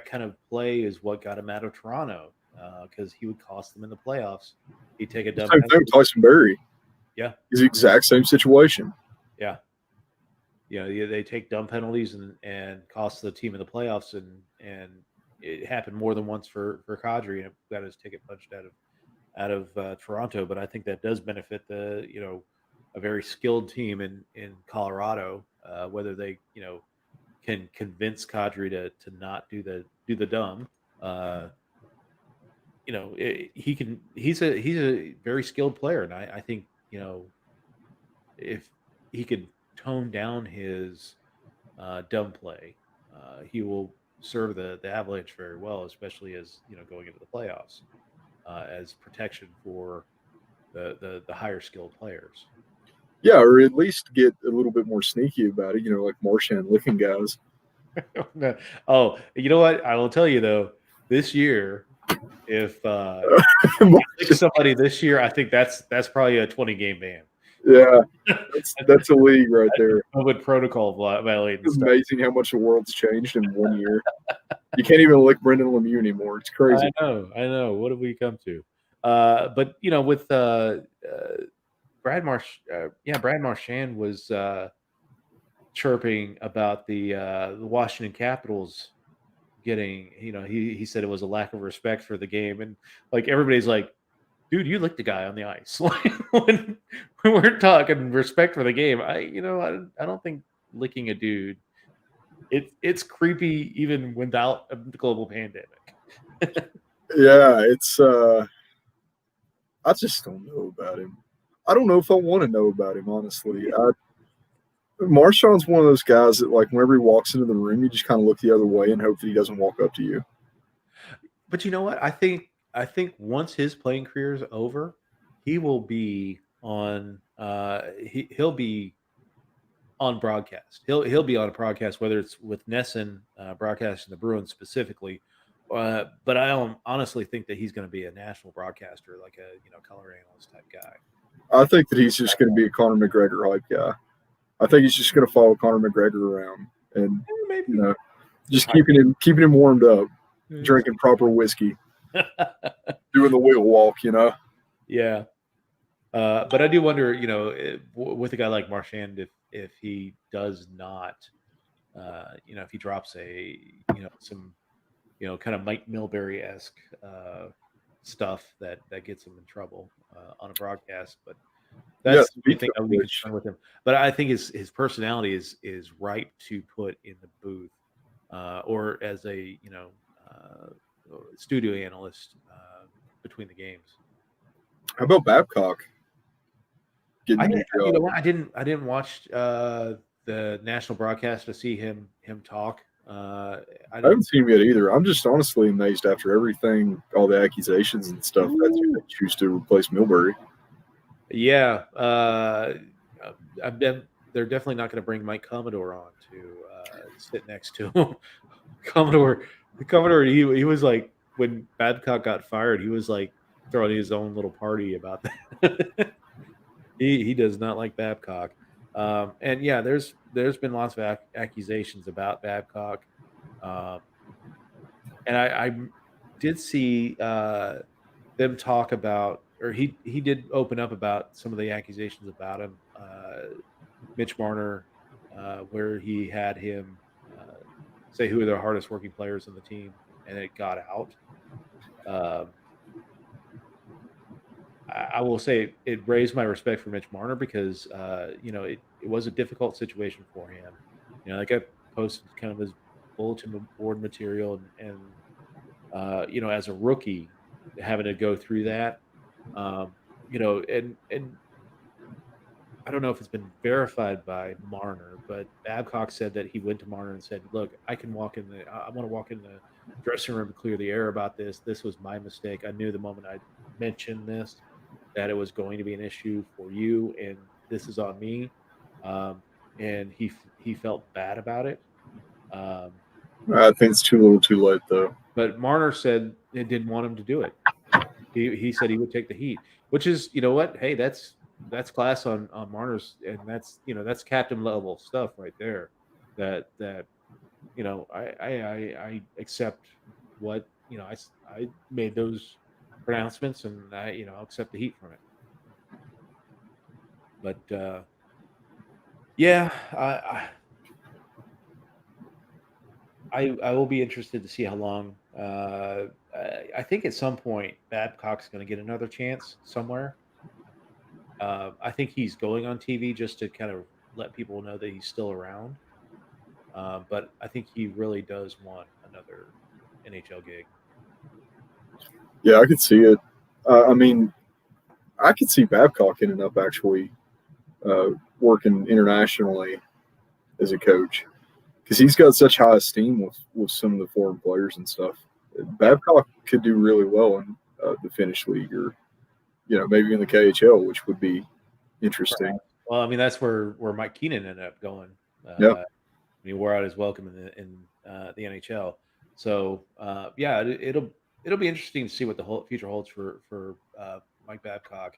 S1: kind of play is what got him out of Toronto because he would cost them in the playoffs. He'd take a dumb.
S2: Same thing with Tyson Berry.
S1: Yeah,
S2: it's the exact same situation.
S1: Yeah. They take dumb penalties and cost the team in the playoffs, and it happened more than once for Kadri, and got his ticket punched out of Toronto. But I think that does benefit a very skilled team in Colorado, whether they can convince Kadri to not do the dumb. He's a very skilled player, and I think if he could tone down his dumb play, he will serve the Avalanche very well, especially as going into the playoffs, as protection for the higher skilled players.
S2: Yeah, or at least get a little bit more sneaky about it, like Marchand licking guys.
S1: Oh, you know what? I will tell you though, this year, if he licks somebody this year, I think that's probably a 20-game ban.
S2: Yeah, that's a league right
S1: That's
S2: there.
S1: COVID protocol violating
S2: It's
S1: stuff.
S2: amazing how much the world's changed in 1 year. You can't even lick Brendan Lemieux anymore. It's crazy.
S1: I know. What have we come to? But with Brad Marchand was chirping about the Washington Capitals getting. He said it was a lack of respect for the game, and like everybody's like, dude, you licked the guy on the ice. Like when we're talking respect for the game, I don't think licking a dude. It's creepy even without a global pandemic.
S2: Yeah, it's I just don't know about him. I don't know if I want to know about him, honestly. Marshawn's one of those guys that, like, whenever he walks into the room, you just kind of look the other way and hope that he doesn't walk up to you.
S1: But you know what? I think once his playing career is over, he will be on. He'll be on broadcast. He'll be on a broadcast, whether it's with Nesson broadcasting the Bruins specifically. But I don't honestly think that he's going to be a national broadcaster, like a color analyst type guy.
S2: I think that he's just going to be a Conor McGregor hype guy. I think he's just going to follow Conor McGregor around and
S1: Maybe
S2: just keeping him warmed up, drinking proper whiskey, doing the wheel walk.
S1: Yeah. But I do wonder, with a guy like Marchand, if he does not, if he drops some, kind of Mike Milbury esque stuff that gets him in trouble on a broadcast. But that's the thing I would be concerned with him. But I think his personality is ripe to put in the booth or as a studio analyst between the games.
S2: How about Babcock?
S1: I didn't watch the national broadcast to see him talk.
S2: I haven't seen him yet either. I'm just honestly amazed after everything, all the accusations and stuff, that they choose to replace Milbury.
S1: Yeah, they're definitely not going to bring Mike Commodore on to sit next to him. Commodore, he was like, when Babcock got fired, he was like throwing his own little party about that. He does not like Babcock. And yeah, there's been lots of accusations about Babcock. And I did see them talk about, or he did open up about some of the accusations about him. Mitch Marner, where he had him say who are the hardest working players on the team, and it got out. I will say it raised my respect for Mitch Marner because it was a difficult situation for him. Like I posted kind of his bulletin board material and as a rookie having to go through that, and I don't know if it's been verified by Marner, but Babcock said that he went to Marner and said, "Look, I want to walk in the dressing room and clear the air about this. This was my mistake. I knew the moment I mentioned this that it was going to be an issue for you, and this is on me." And he felt bad about it.
S2: I think it's too little, too late, though.
S1: But Marner said it didn't want him to do it. He said he would take the heat, which is, what? Hey, that's class on Marner's, and that's captain level stuff right there. That I accept what I made those pronouncements, and I'll accept the heat from it. But yeah, I will be interested to see how long. I think at some point Babcock's going to get another chance somewhere. I think he's going on TV just to kind of let people know that he's still around. But I think he really does want another NHL gig.
S2: Yeah, I could see it. I mean, I could see Babcock ending up actually working internationally as a coach because he's got such high esteem with some of the foreign players and stuff. Babcock could do really well in the Finnish league, or maybe in the KHL, which would be interesting.
S1: Well, I mean, that's where Mike Keenan ended up going.
S2: Yeah.
S1: He wore out his welcome in the NHL. So yeah, it'll be interesting to see what the whole future holds for Mike Babcock.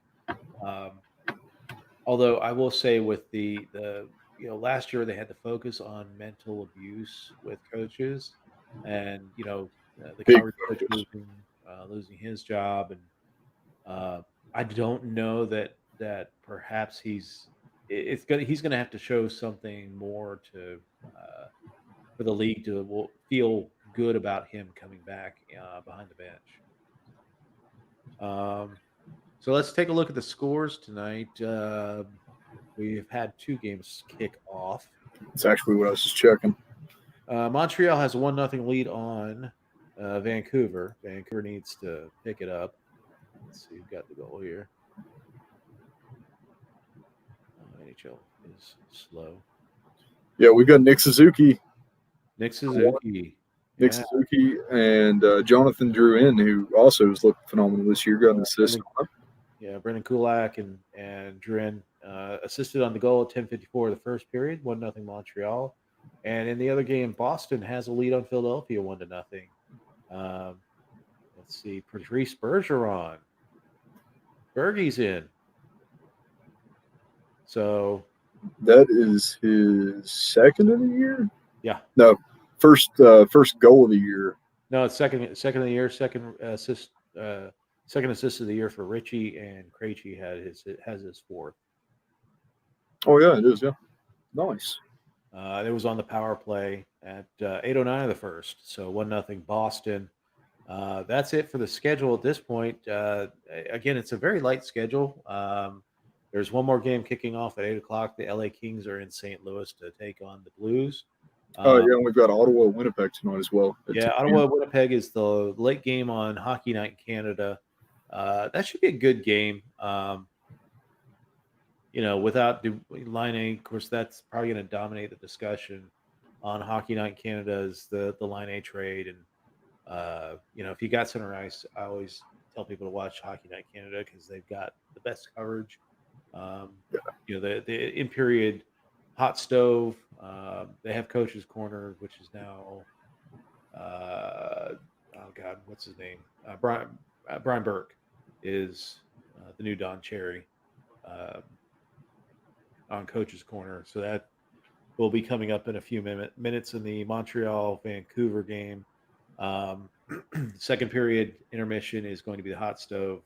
S1: Although I will say with the last year they had to focus on mental abuse with coaches, and the
S2: Big
S1: Calgary coach
S2: focus.
S1: losing his job, and I don't know that perhaps he's gonna have to show something more to for the league to feel good about him coming back behind the bench. So let's take a look at the scores tonight. We've had two games kick off.
S2: It's actually what I was just checking.
S1: Montreal has a 1-0 lead on Vancouver. Vancouver needs to pick it up. Let's see who got the goal here. NHL is slow.
S2: Yeah, we got Nick Suzuki.
S1: Nick Suzuki.
S2: Nick Suzuki and Jonathan Drouin, who also has looked phenomenal this year, got an assist.
S1: Brendan Kulak and Drouin assisted on the goal at 10:54 of the first period, 1-0 Montreal. And in the other game, Boston has a lead on Philadelphia, 1-0. Let's see, Patrice Bergeron. Bergie's in. So
S2: that is his second of the year?
S1: Yeah.
S2: No, first goal of the year.
S1: No, it's second of the year, second assist of the year for Richie, and Krejci has his fourth.
S2: Oh yeah, it is. Yeah, nice.
S1: It was on the power play at 8:09 of the first, so 1-0 Boston. That's it for the schedule at this point. Again, it's a very light schedule. There's one more game kicking off at 8 o'clock. The LA Kings are in St. Louis to take on the Blues.
S2: And we've got Ottawa, Winnipeg tonight as well.
S1: Yeah, Ottawa, Winnipeg is the late game on Hockey Night in Canada. That should be a good game. Without Laine, of course, that's probably going to dominate the discussion on Hockey Night in Canada is the Laine trade. And, if you got center ice, I always tell people to watch Hockey Night in Canada because they've got the best coverage. The in-period hot stove. They have Coach's Corner, which is now, what's his name? Brian Burke is the new Don Cherry on Coach's Corner. So that will be coming up in a few minutes in the Montreal-Vancouver game. Second period intermission is going to be the hot stove,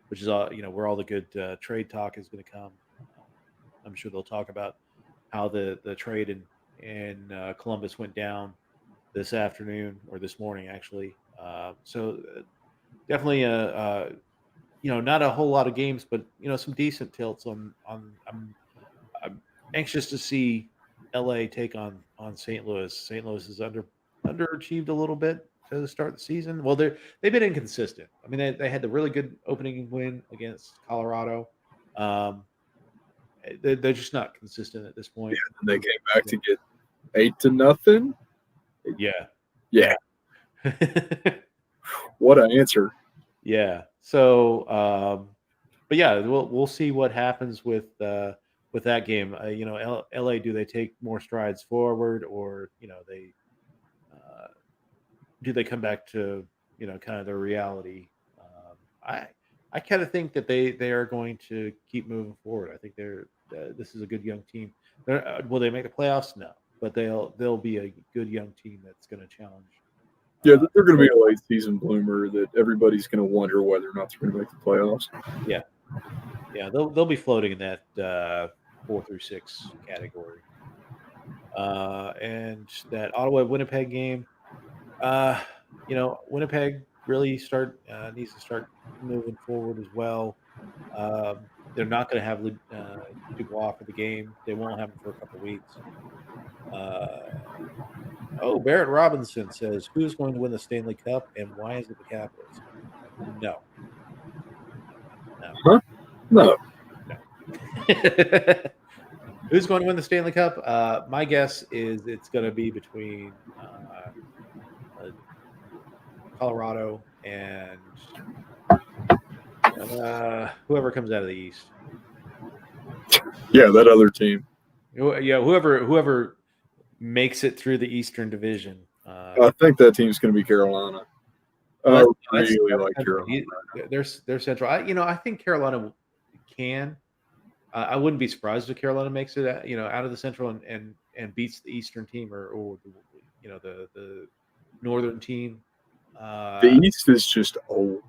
S1: which is all where all the good trade talk is going to come. I'm sure they'll talk about how the trade in Columbus went down this afternoon or this morning, actually. So definitely not a whole lot of games, but some decent tilts on. I'm anxious to see LA take on St. Louis. St. Louis is underachieved a little bit to start the season. Well, they've been inconsistent. I mean, they had the really good opening win against Colorado. They're just not consistent at this point.
S2: Yeah, and they came back to get 8-0.
S1: Yeah.
S2: What an answer.
S1: Yeah. So, but yeah, we'll see what happens with that game. LA, do they take more strides forward, or they do they come back to kind of their reality? I kind of think that they are going to keep moving forward. I think this is a good young team. Will they make the playoffs? No, but they'll be a good young team that's going to challenge.
S2: Yeah, they're going to be a late season bloomer that everybody's going to wonder whether or not they're going to make the playoffs.
S1: Yeah, they'll be floating in that 4 through 6 category. And that Ottawa Winnipeg game, Winnipeg really needs to start moving forward as well. They're not going to have Dubois for the game. They won't have him for a couple of weeks. Barrett Robinson says, who's going to win the Stanley Cup and why is it the Capitals? No.
S2: Huh? No.
S1: Who's going to win the Stanley Cup? My guess is it's going to be between Colorado and whoever comes out of the East.
S2: Yeah, that other team.
S1: Yeah, whoever makes it through the Eastern Division.
S2: I think that team's going to be Carolina. I really like
S1: Central.
S2: Carolina.
S1: They're Central. I think Carolina can. I wouldn't be surprised if Carolina makes it, out of the Central and beats the Eastern team or the Northern team.
S2: The East is just old.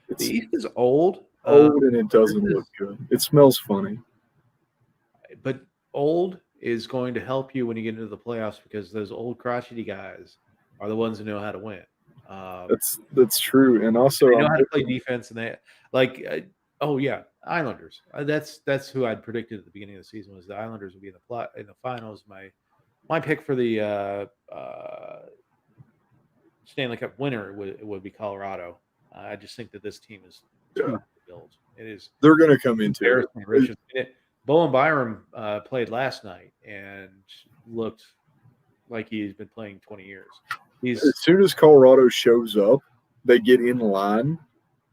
S1: The
S2: It's
S1: East is old.
S2: old and it doesn't look good. It smells funny.
S1: But old is going to help you when you get into the playoffs because those old crotchety guys are the ones who know how to win.
S2: That's true, and also
S1: they know how to play defense, and they oh yeah, Islanders. That's who I'd predicted at the beginning of the season was the Islanders would be in the finals. My pick for the Stanley Cup winner would be Colorado. I just think that this team is too built. It is.
S2: They're going to come into
S1: it. Bowen Byram played last night and looked like he's been playing 20 years.
S2: As soon as Colorado shows up, they get in line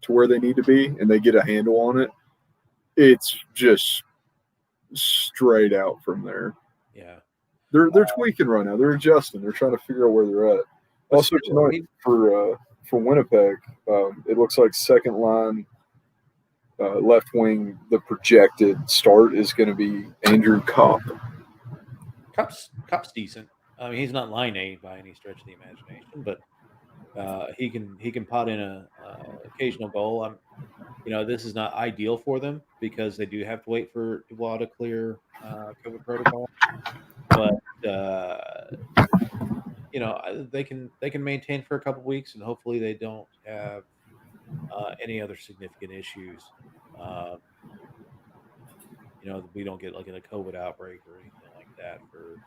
S2: to where they need to be and they get a handle on it. It's just straight out from there.
S1: Yeah.
S2: They're tweaking right now. They're adjusting. They're trying to figure out where they're at. Also tonight for Winnipeg, it looks like second line left wing. The projected start is going to be Andrew Kopp.
S1: Kopp's decent. I mean, he's not line A by any stretch of the imagination, but he can pot in a occasional goal. This is not ideal for them because they do have to wait for Dubois to clear COVID protocol, but they can maintain for a couple weeks, and hopefully they don't have any other significant issues. We don't get like a COVID outbreak or anything like that for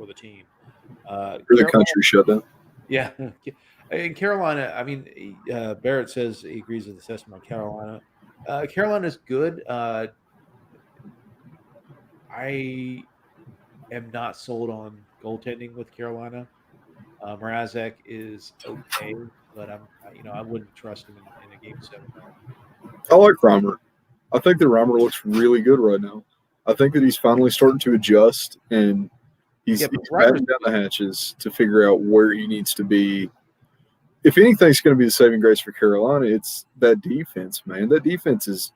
S1: the team.
S2: For the country shutdown.
S1: Yeah, in Carolina, I mean, Barrett says he agrees with the assessment on Carolina. Carolina's good. I am not sold on goaltending with Carolina. Mrazek is okay, but I wouldn't trust him in a game 7.
S2: I like Reimer. I think that Reimer looks really good right now. I think that he's finally starting to adjust and he's batting down the hatches to figure out where he needs to be. If anything's going to be the saving grace for Carolina, it's that defense, man. That defense is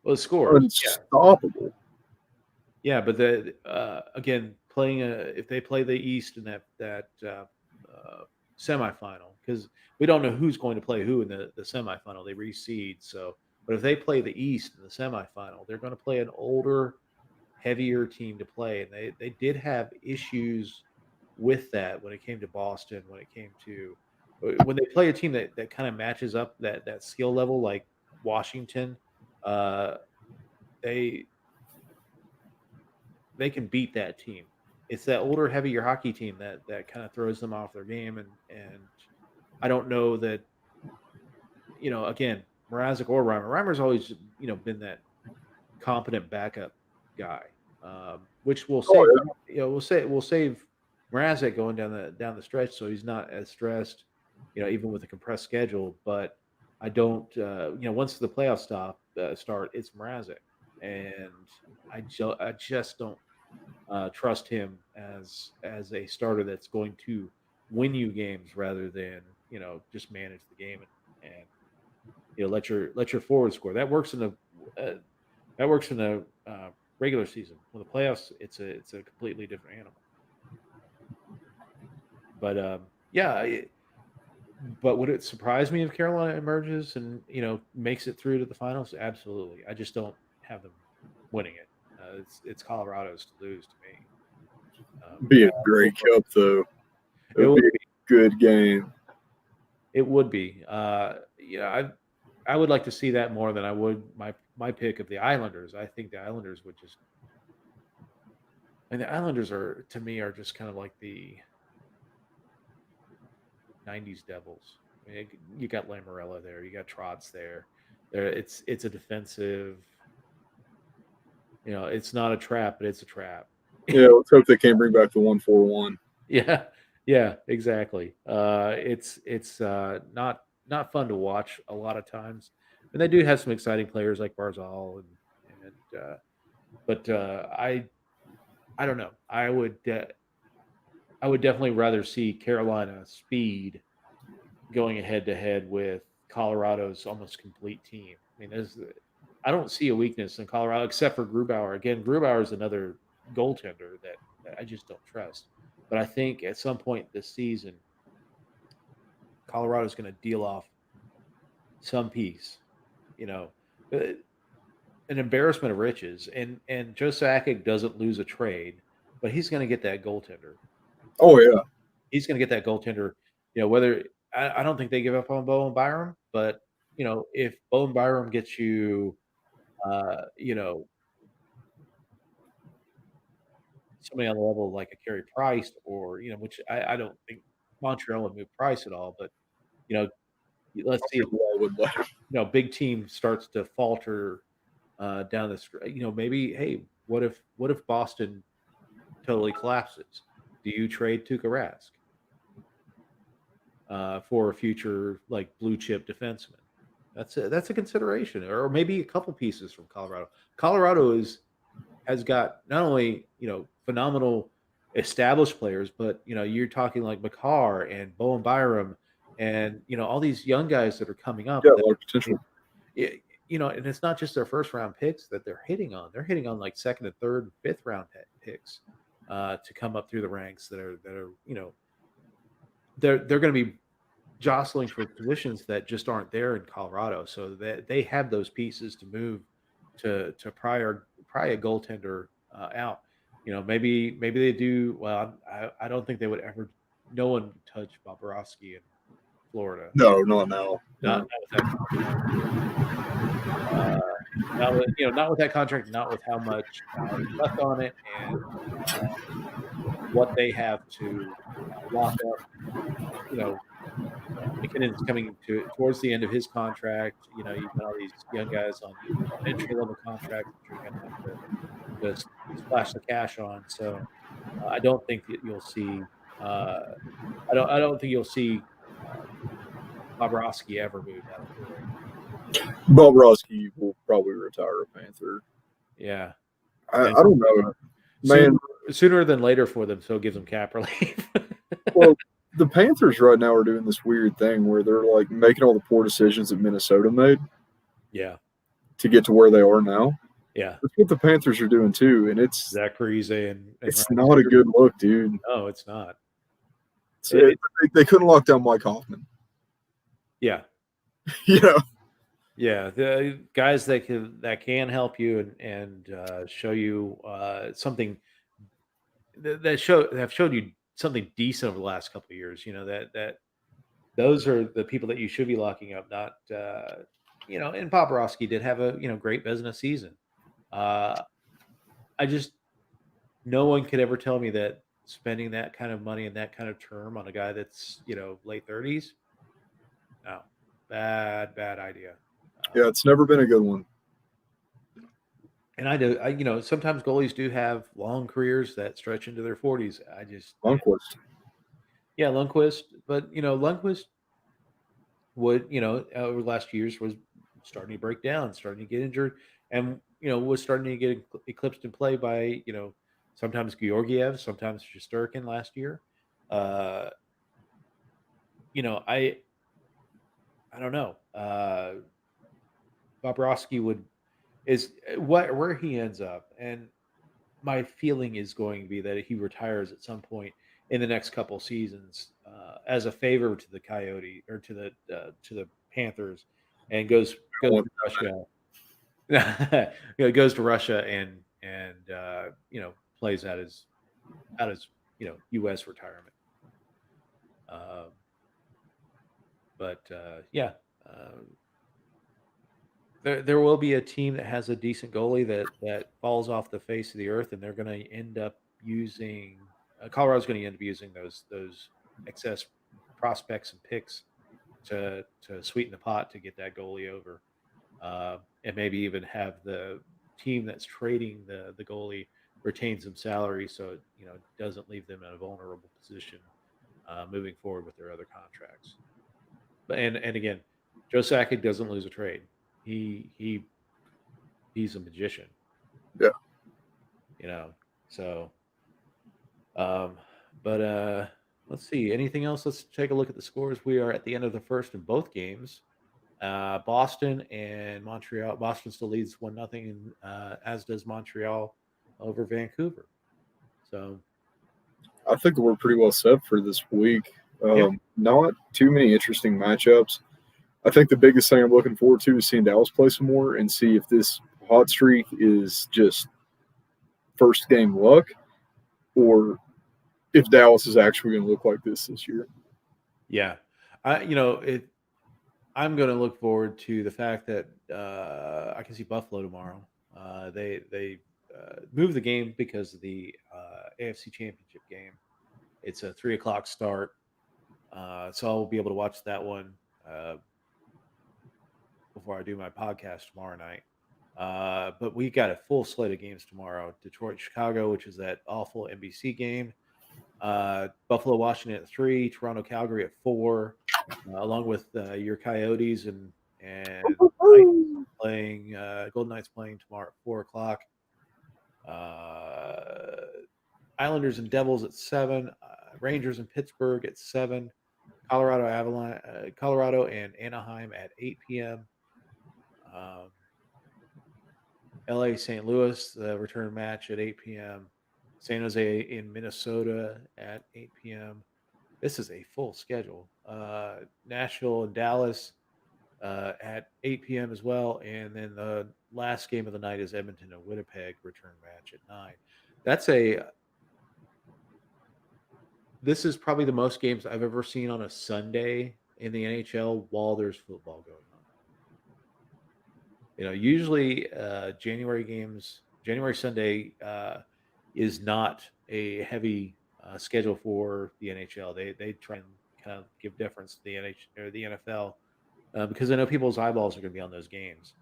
S2: unstoppable.
S1: Yeah, but again, playing if they play the East in that semifinal, because we don't know who's going to play who in the semifinal. They reseed, so. But if they play the East in the semifinal, they're going to play an older, heavier team to play, and they did have issues with that when it came to Boston. When they play a team that kind of matches up that skill level, like Washington, they can beat that team. It's that older, heavier hockey team that kind of throws them off their game, and I don't know that. Again, Mrazek or Reimer. Reimer's always been that competent backup guy, which will save we'll save Mrazek going down the stretch, so he's not as stressed, even with a compressed schedule. But I don't, once the playoffs start, it's Mrazek, and I just don't trust him as a starter that's going to win you games rather than just manage the game and let your forward score. That works in the regular season. When the playoffs, it's a completely different animal. But but would it surprise me if Carolina emerges and makes it through to the finals? Absolutely. I just don't have them winning it. It's Colorado's to lose to me.
S2: Be a great cup though. It would be a good game.
S1: It would be. I would like to see that more than I would my pick of the Islanders. I think the Islanders would just. And the Islanders are just kind of like the '90s Devils. I mean, you got Lamorella there, you got Trotz there. It's a defensive It's not a trap, but it's a trap.
S2: Yeah, let's hope they can't bring back the 141.
S1: Yeah, yeah, exactly. It's not fun to watch a lot of times, and they do have some exciting players like Barzal and but I don't know. I would definitely rather see Carolina speed going head to head with Colorado's almost complete team. I mean, I don't see a weakness in Colorado except for Grubauer. Again, Grubauer is another goaltender that I just don't trust. But I think at some point this season, Colorado's going to deal off some piece. You know, uh, an embarrassment of riches, and Joe Sakic doesn't lose a trade, but he's going to get that goaltender.
S2: Oh yeah,
S1: He's going to get that goaltender. Whether I don't think they give up on Bowen Byram, but if Bowen Byram gets you, uh, you know, somebody on the level like a Carey Price, or which I don't think Montreal would move Price at all, but you know, let's see if
S2: I would like.
S1: big team starts to falter down the stretch. Maybe hey, what if Boston totally collapses? Do you trade Tuukka Rask for a future like blue chip defenseman? That's a consideration, or maybe a couple pieces from Colorado. Colorado has got not only phenomenal established players, but you're talking like Makar and Bowen Byram, and all these young guys that are coming up.
S2: Yeah, a
S1: That,
S2: lot of
S1: I mean,
S2: potential.
S1: and it's not just their first round picks that they're hitting on. They're hitting on like second and third and fifth round picks to come up through the ranks that are they're going to be jostling for positions that just aren't there in Colorado. So that they have those pieces to move to pry a goaltender out. Maybe they do. Well, I don't think they would ever. No one would touch Bobrovsky in Florida.
S2: No, not now.
S1: Not
S2: No.
S1: with that contract. Uh, not with that contract. Not with how much is left on it, and what they have to lock up. You know, McKinnon's coming towards the end of his contract. You've got all these young guys on entry level contracts that you're going to have to just splash the cash on. So I don't think that you'll see. Uh, I don't think you'll see Bobrovsky ever moved out of Florida.
S2: Bobrovsky will probably retire a Panther.
S1: Yeah,
S2: I
S1: and
S2: don't know,
S1: sooner
S2: man.
S1: sooner than later for them, so it gives them cap relief.
S2: Well, the Panthers right now are doing this weird thing where they're like making all the poor decisions that Minnesota made
S1: Yeah,
S2: to get to where they are now.
S1: yeah.
S2: That's what the Panthers are doing too, and
S1: Zach Parise and
S2: it's
S1: Ryan
S2: not a
S1: Suter.
S2: good look, dude.
S1: No, it's not.
S2: It's,
S1: It,
S2: it,
S1: it,
S2: they couldn't lock down Mike Hoffman.
S1: yeah,
S2: You know,
S1: yeah. The guys that can help you and show you something that have showed you something decent over the last couple of years. That those are the people that you should be locking up. Not and Bobrovsky did have a great business season. Uh, I just no one could ever tell me that spending that kind of money and that kind of term on a guy that's late 30s. No, bad idea.
S2: yeah, it's never been a good one.
S1: And sometimes goalies do have long careers that stretch into their 40s. I just
S2: Lundqvist.
S1: yeah, Lundqvist, but Lundqvist would over the last years was starting to break down, starting to get injured, and was starting to get eclipsed in play by sometimes Georgiev, sometimes Shesterkin last year. Uh, I don't know. Bobrovsky would is what where he ends up, and my feeling is going to be that he retires at some point in the next couple seasons as a favor to the Coyote or to the Panthers, and goes to Russia. Goes to Russia and plays out his U.S. retirement. Uh, but yeah, uh, there will be a team that has a decent goalie that falls off the face of the earth, and they're going to end up using Colorado's going to end up using those excess prospects and picks to sweeten the pot to get that goalie over, and maybe even have team that's trading the goalie retains some salary, so it, doesn't leave them in a vulnerable position moving forward with their other contracts. But and again, Joe Sakic doesn't lose a trade. He's a magician,
S2: Yeah.
S1: you know. So, um, but let's see. Anything else? Let's take a look at the scores. We are at the end of the first in both games. Boston and Montreal. Boston still leads 1-0, as does Montreal over Vancouver. So,
S2: I think we're pretty well set for this week.
S1: yeah,
S2: Not too many interesting matchups. I think the biggest thing I'm looking forward to is seeing Dallas play some more and see if this hot streak is just first game luck or if Dallas is actually going to look like this year.
S1: yeah. It. I'm going to look forward to the fact that I can see Buffalo tomorrow. They moved the game because of the AFC Championship game. It's a 3 o'clock start, so I'll be able to watch that one before I do my podcast tomorrow night. But we got a full slate of games tomorrow: Detroit, Chicago, which is that awful NBC game. Buffalo, Washington at 3, Toronto, Calgary at 4, along with your Coyotes and Knights playing Golden Knights playing tomorrow at 4 o'clock. Uh, Islanders and Devils at 7, Rangers and Pittsburgh at 7, Colorado Avalanche, Colorado and Anaheim at 8 p.m. Um, LA St. Louis, the return match at 8 p.m. San Jose in Minnesota at 8 p.m. This is a full schedule. Nashville and Dallas at 8 p.m. as well. And then the last game of the night is Edmonton and Winnipeg return match at 9. That's a This is probably the most games I've ever seen on a Sunday in the NHL while there's football going on. Usually January Sunday is not a heavy schedule for the NHL. They try and kind of give deference to the NHL or the NFL because I know people's eyeballs are going to be on those games.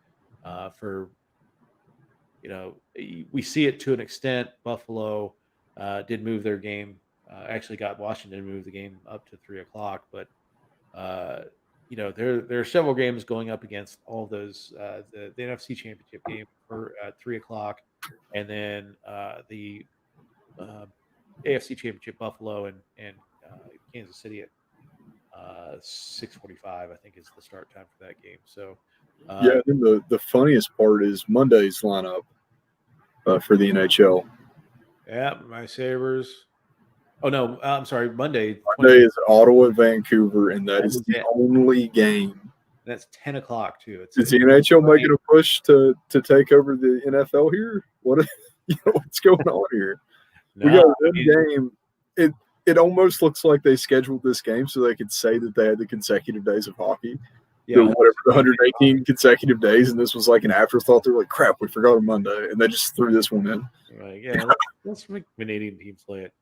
S1: For we see it to an extent. Buffalo did move their game. Actually, got Washington to move the game up to 3 o'clock, but uh, there are several games going up against all of those. The NFC Championship game for 3 o'clock, and then the uh, AFC Championship Buffalo and Kansas City at 6:45. I think is the start time for that game. So,
S2: Yeah, and the funniest part is Monday's lineup for the NHL.
S1: yeah, my Sabres. Oh no, I'm sorry. Monday,
S2: Monday is Ottawa, Vancouver, and that
S1: that
S2: is
S1: is
S2: the
S1: it.
S2: only game.
S1: That's 10 o'clock too.
S2: Is the NHL making a push to take over the NFL here? What's going on here? We got
S1: No,
S2: one game. It almost looks like they scheduled this game so they could say that they had the consecutive days of hockey.
S1: yeah,
S2: The 118 consecutive days, and this was like an afterthought. They're like, crap, we forgot on Monday, and they just threw this one in.
S1: right. Yeah, let's make Canadian teams play it.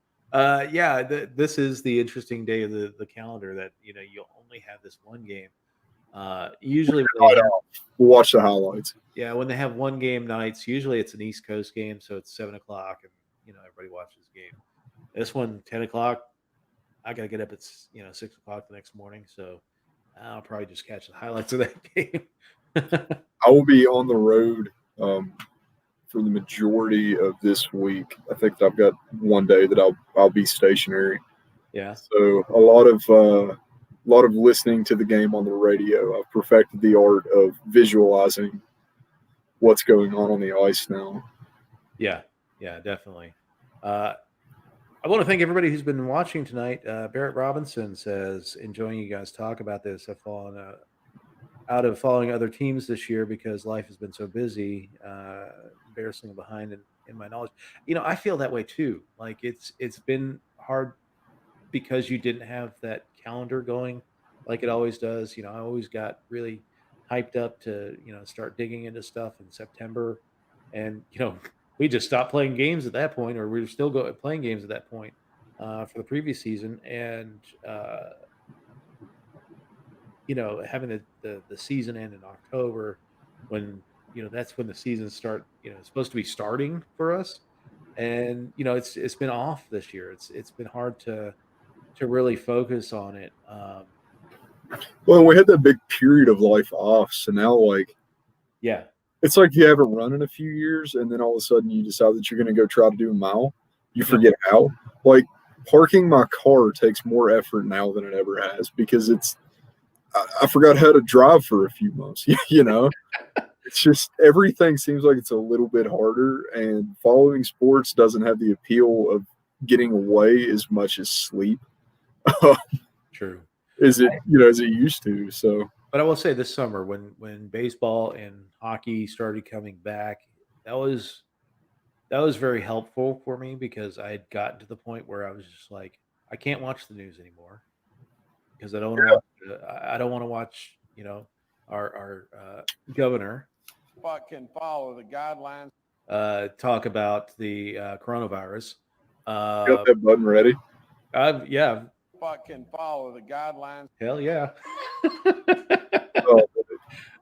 S1: Yeah, this is the interesting day of the calendar that you'll only have this one game. Usually when they have,
S2: We'll watch the highlights.
S1: yeah, when they have one game nights, usually it's an East Coast game, so it's 7 o'clock, and everybody watches the game. This one, 10 o'clock. I gotta get up at 6 o'clock the next morning, so I'll probably just catch the highlights of that game.
S2: I will be on the road for the majority of this week. I think I've got one day that I'll be stationary.
S1: Yeah.
S2: So a lot of listening to the game on the radio. I've perfected the art of visualizing what's going on the ice now.
S1: Yeah, definitely. I want to thank everybody who's been watching tonight. Barrett Robinson says, enjoying you guys talk about this. I've fallen out of following other teams this year because life has been so busy, embarrassingly behind in my knowledge. I feel that way too. Like it's been hard because you didn't have that calendar going like it always does. I always got really hyped up to, start digging into stuff in September. And, we just stopped playing games at that point, or we were still playing games at that point for the previous season. And, having the season end in October when that's when the season start. It's supposed to be starting for us, and it's been off this year. It's been hard to really focus on it.
S2: Well, we had that big period of life off, so now like
S1: Yeah,
S2: it's like you haven't run in a few years, and then all of a sudden you decide that you're going to go try to do a mile. You
S1: yeah,
S2: forget how. Like parking my car takes more effort now than it ever has because I forgot how to drive for a few months. It's just everything seems like it's a little bit harder, and following sports doesn't have the appeal of getting away as much as sleep
S1: true.
S2: as it used to. So
S1: But I will say this summer when baseball and hockey started coming back, that was that was very helpful for me because I had gotten to the point where I was just like, I can't watch the news anymore because I don't want to watch. I don't want to watch. Our governor
S3: Can follow the guidelines.
S1: talk about the coronavirus.
S2: got
S1: Uh,
S2: that button ready.
S1: yeah,
S3: Can follow the guidelines.
S1: hell yeah.
S2: Oh,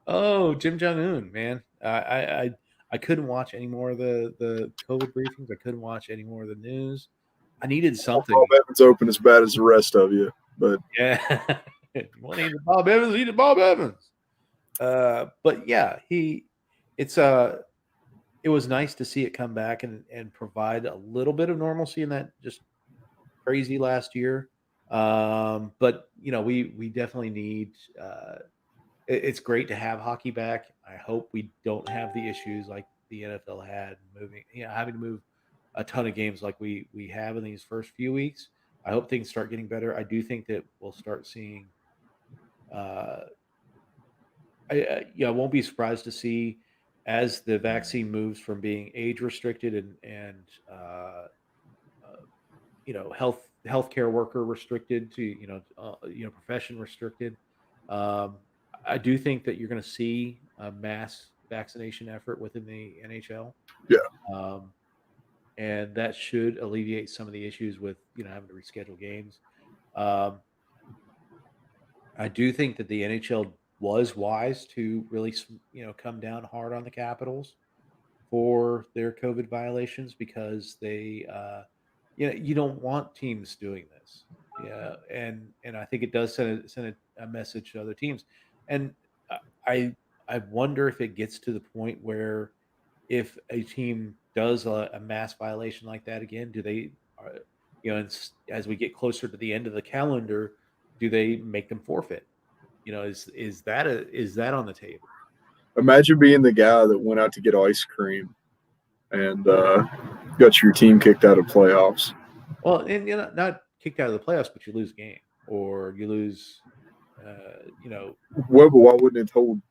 S1: Oh, Kim Jong Un, man. I couldn't watch any more of the COVID briefings. I couldn't watch any more of the news. I needed something.
S2: Bob Evans open as bad as the rest of you, but
S1: Yeah. You want to eat the Bob Evans? Eat the Bob Evans. But yeah, it's it was nice to see it come back and provide a little bit of normalcy in that just crazy last year. But we definitely need. It's great to have hockey back. I hope we don't have the issues like the NFL had moving, having to move a ton of games like we have in these first few weeks. I hope things start getting better. I do think that we'll start seeing. Uh, I won't be surprised to see as the vaccine moves from being age restricted and uh, healthcare worker restricted to profession restricted. Um, I do think that you're going to see a mass vaccination effort within the NHL,
S2: yeah,
S1: um, and that should alleviate some of the issues with having to reschedule games. Um, I do think that the NHL was wise to really come down hard on the Capitals for their COVID violations because you don't want teams doing this. Yeah, and I think it does send a message to other teams. And I I wonder if it gets to the point where if a team does a mass violation like that again, do they as we get closer to the end of the calendar, do they make them forfeit? Is that on the table?
S2: imagine being the guy that went out to get ice cream and got your team kicked out of playoffs.
S1: Well, and not kicked out of the playoffs, but you lose a game or you lose. You know,
S2: Well, but why wouldn't it hold?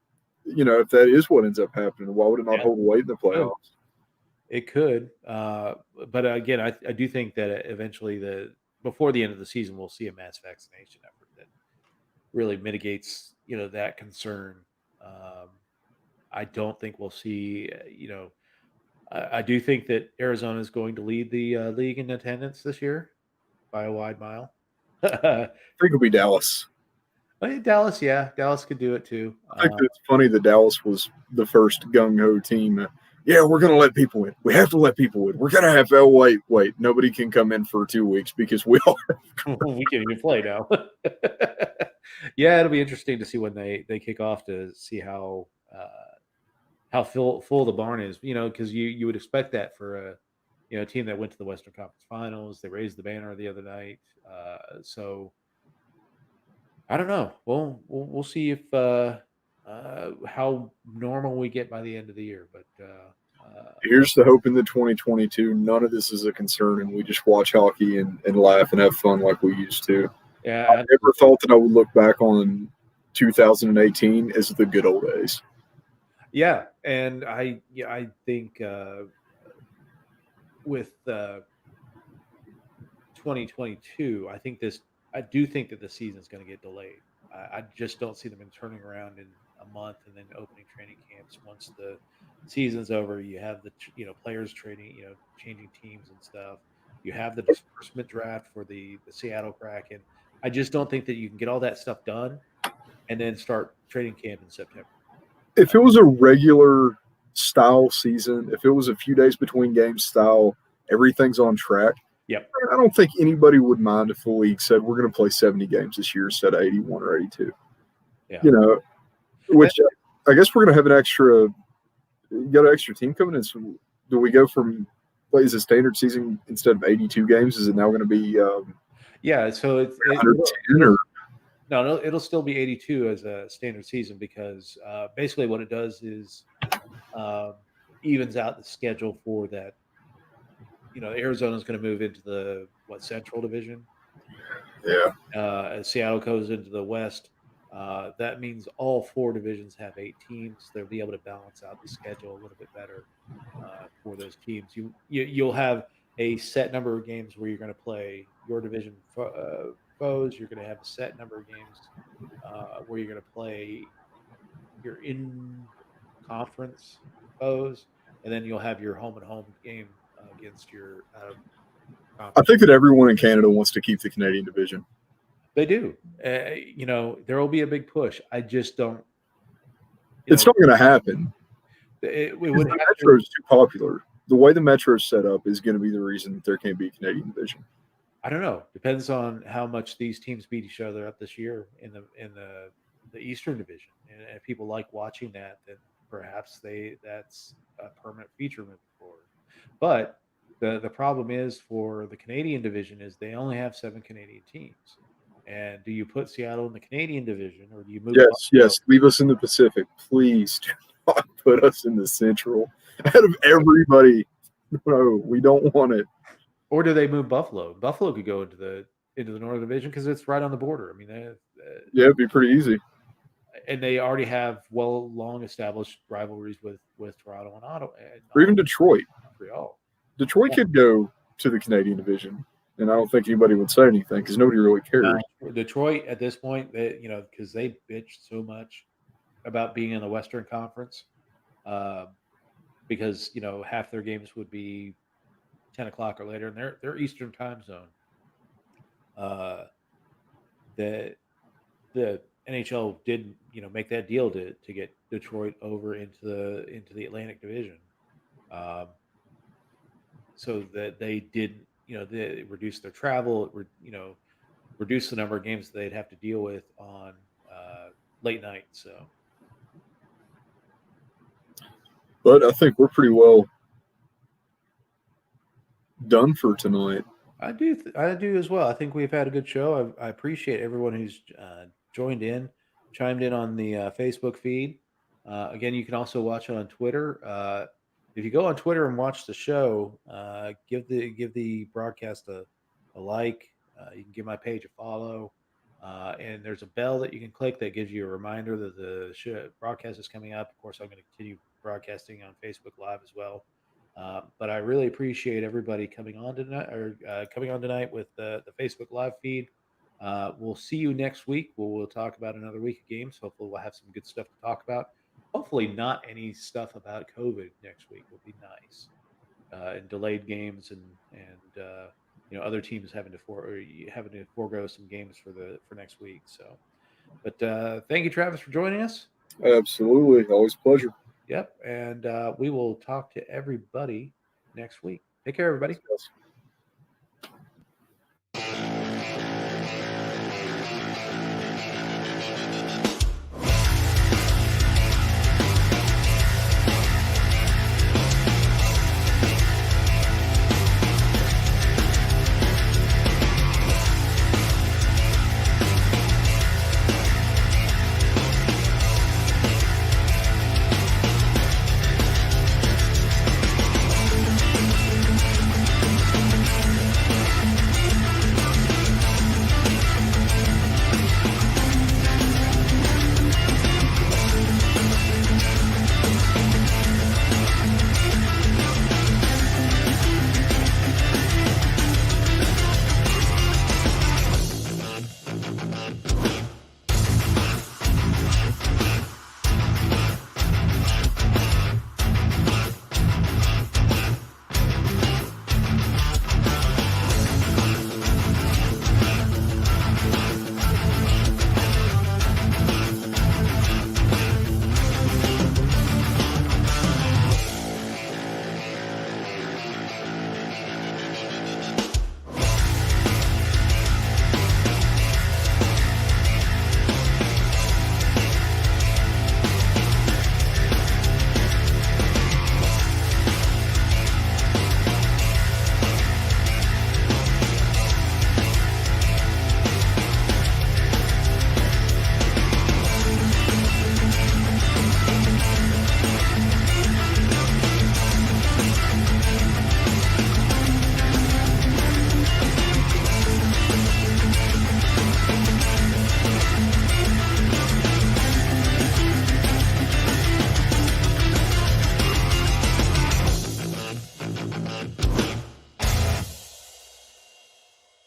S2: If that is what ends up happening, why would it not
S1: yeah,
S2: hold weight in the
S1: good.
S2: playoffs?
S1: It could, but again, I do think that eventually before the end of the season, we'll see a mass vaccination effort that really mitigates that concern. Um, I don't think we'll see. I do think that Arizona is going to lead the league in attendance this year by a wide mile.
S2: I think it'll be Dallas.
S1: Dallas, yeah, Dallas could do it too.
S2: I think that it's funny that Dallas was the first gung ho team. Yeah, we're going to let people in. We have to let people in. We're going to have, oh, wait. Nobody can come in for 2 weeks because we are.
S1: We can't even play now. Yeah, it'll be interesting to see when they kick off to see how full the barn is. Because you would expect that for a team that went to the Western Conference Finals. They raised the banner the other night. So I don't know. We'll see if how normal we get by the end of the year. But
S2: Here's the hope in the 2022. None of this is a concern, and we just watch hockey and laugh and have fun like we used to. I
S1: yeah,
S2: never thought that I would look back on 2018 as the good old days.
S1: yeah, and I think with 2022, I do think that the season is going to get delayed. I just don't see them in turning around in a month and then opening training camps once the season's over. You have the players trading, changing teams and stuff. You have the disbursement draft for the Seattle Kraken. I just don't think that you can get all that stuff done and then start training camp in September.
S2: If it was a regular style season, if it was a few days between games style, everything's on track.
S1: Yep.
S2: I don't think anybody would mind if the league said we're going to play 70 games this year instead of 81 or 82.
S1: Yeah.
S2: You know, which I guess we're going to have got an extra team coming in. So do we go from plays a standard season instead of 82 games? Is it now going to be
S1: Yeah, so
S2: 110 or
S1: no, it'll still be 82 as a standard season because basically what it does is evens out the schedule for that. Arizona's going to move into the Central Division.
S2: yeah?
S1: As Seattle goes into the West, that means all 4 divisions have 8 teams. They'll be able to balance out the schedule a little bit better for those teams. You'll have a set number of games where you're going to play your division foes. You're going to have a set number of games where you're going to play your in conference foes, and then you'll have your home and home game against your out of
S2: I
S1: conference.
S2: think that everyone in Canada wants to keep the Canadian division.
S1: They do. There will be a big push. I just don't.
S2: It's not going to happen.
S1: It
S2: The
S1: would have
S2: Metro is too popular. The way the Metro is set up is going to be the reason that there can't be a Canadian division.
S1: I don't know. Depends on how much these teams beat each other up this year in the Eastern Division, and if people like watching that, then perhaps that's a permanent feature moving forward. But the problem is for the Canadian division is they only have 7 Canadian teams. And do you put Seattle in the Canadian division, or do you move?
S2: Yes. Leave us in the Pacific, please. Do not put us in the Central. Out of everybody, no, we don't want it.
S1: Or do they move Buffalo? Buffalo could go into the Northern Division because it's right on the border. I mean,
S2: Yeah, it'd be pretty easy.
S1: And they already have long established rivalries with Toronto and Ottawa,
S2: Or even Detroit.
S1: Montreal.
S2: Detroit could go to the Canadian division, and I don't think anybody would say anything because nobody really cares.
S1: Detroit at this point, because they bitched so much about being in the Western Conference, because half their games would be 10 o'clock or later in their Eastern time zone. The NHL did make that deal to get Detroit over into the Atlantic Division, so that they didn't they reduced their travel, reduce the number of games they'd have to deal with on late night. So,
S2: but I think we're pretty well done for tonight.
S1: I do as well. I think we've had a good show. I appreciate everyone who's chimed in on the Facebook feed. Again, you can also watch it on Twitter. If you go on Twitter and watch the show, give the broadcast a like. You can give my page a follow, and there's a bell that you can click that gives you a reminder that the broadcast is coming up. Of course, I'm going to continue broadcasting on Facebook Live as well. But I really appreciate everybody coming on tonight with the Facebook Live feed. We'll see you next week. We'll talk about another week of games. Hopefully, we'll have some good stuff to talk about. Hopefully, not any stuff about COVID next week would be nice. And delayed games and other teams having to forego some games for next week. So, but thank you, Travis, for joining us.
S2: Absolutely, always a pleasure.
S1: Yep, and we will talk to everybody next week. Take care, everybody.
S2: Yes.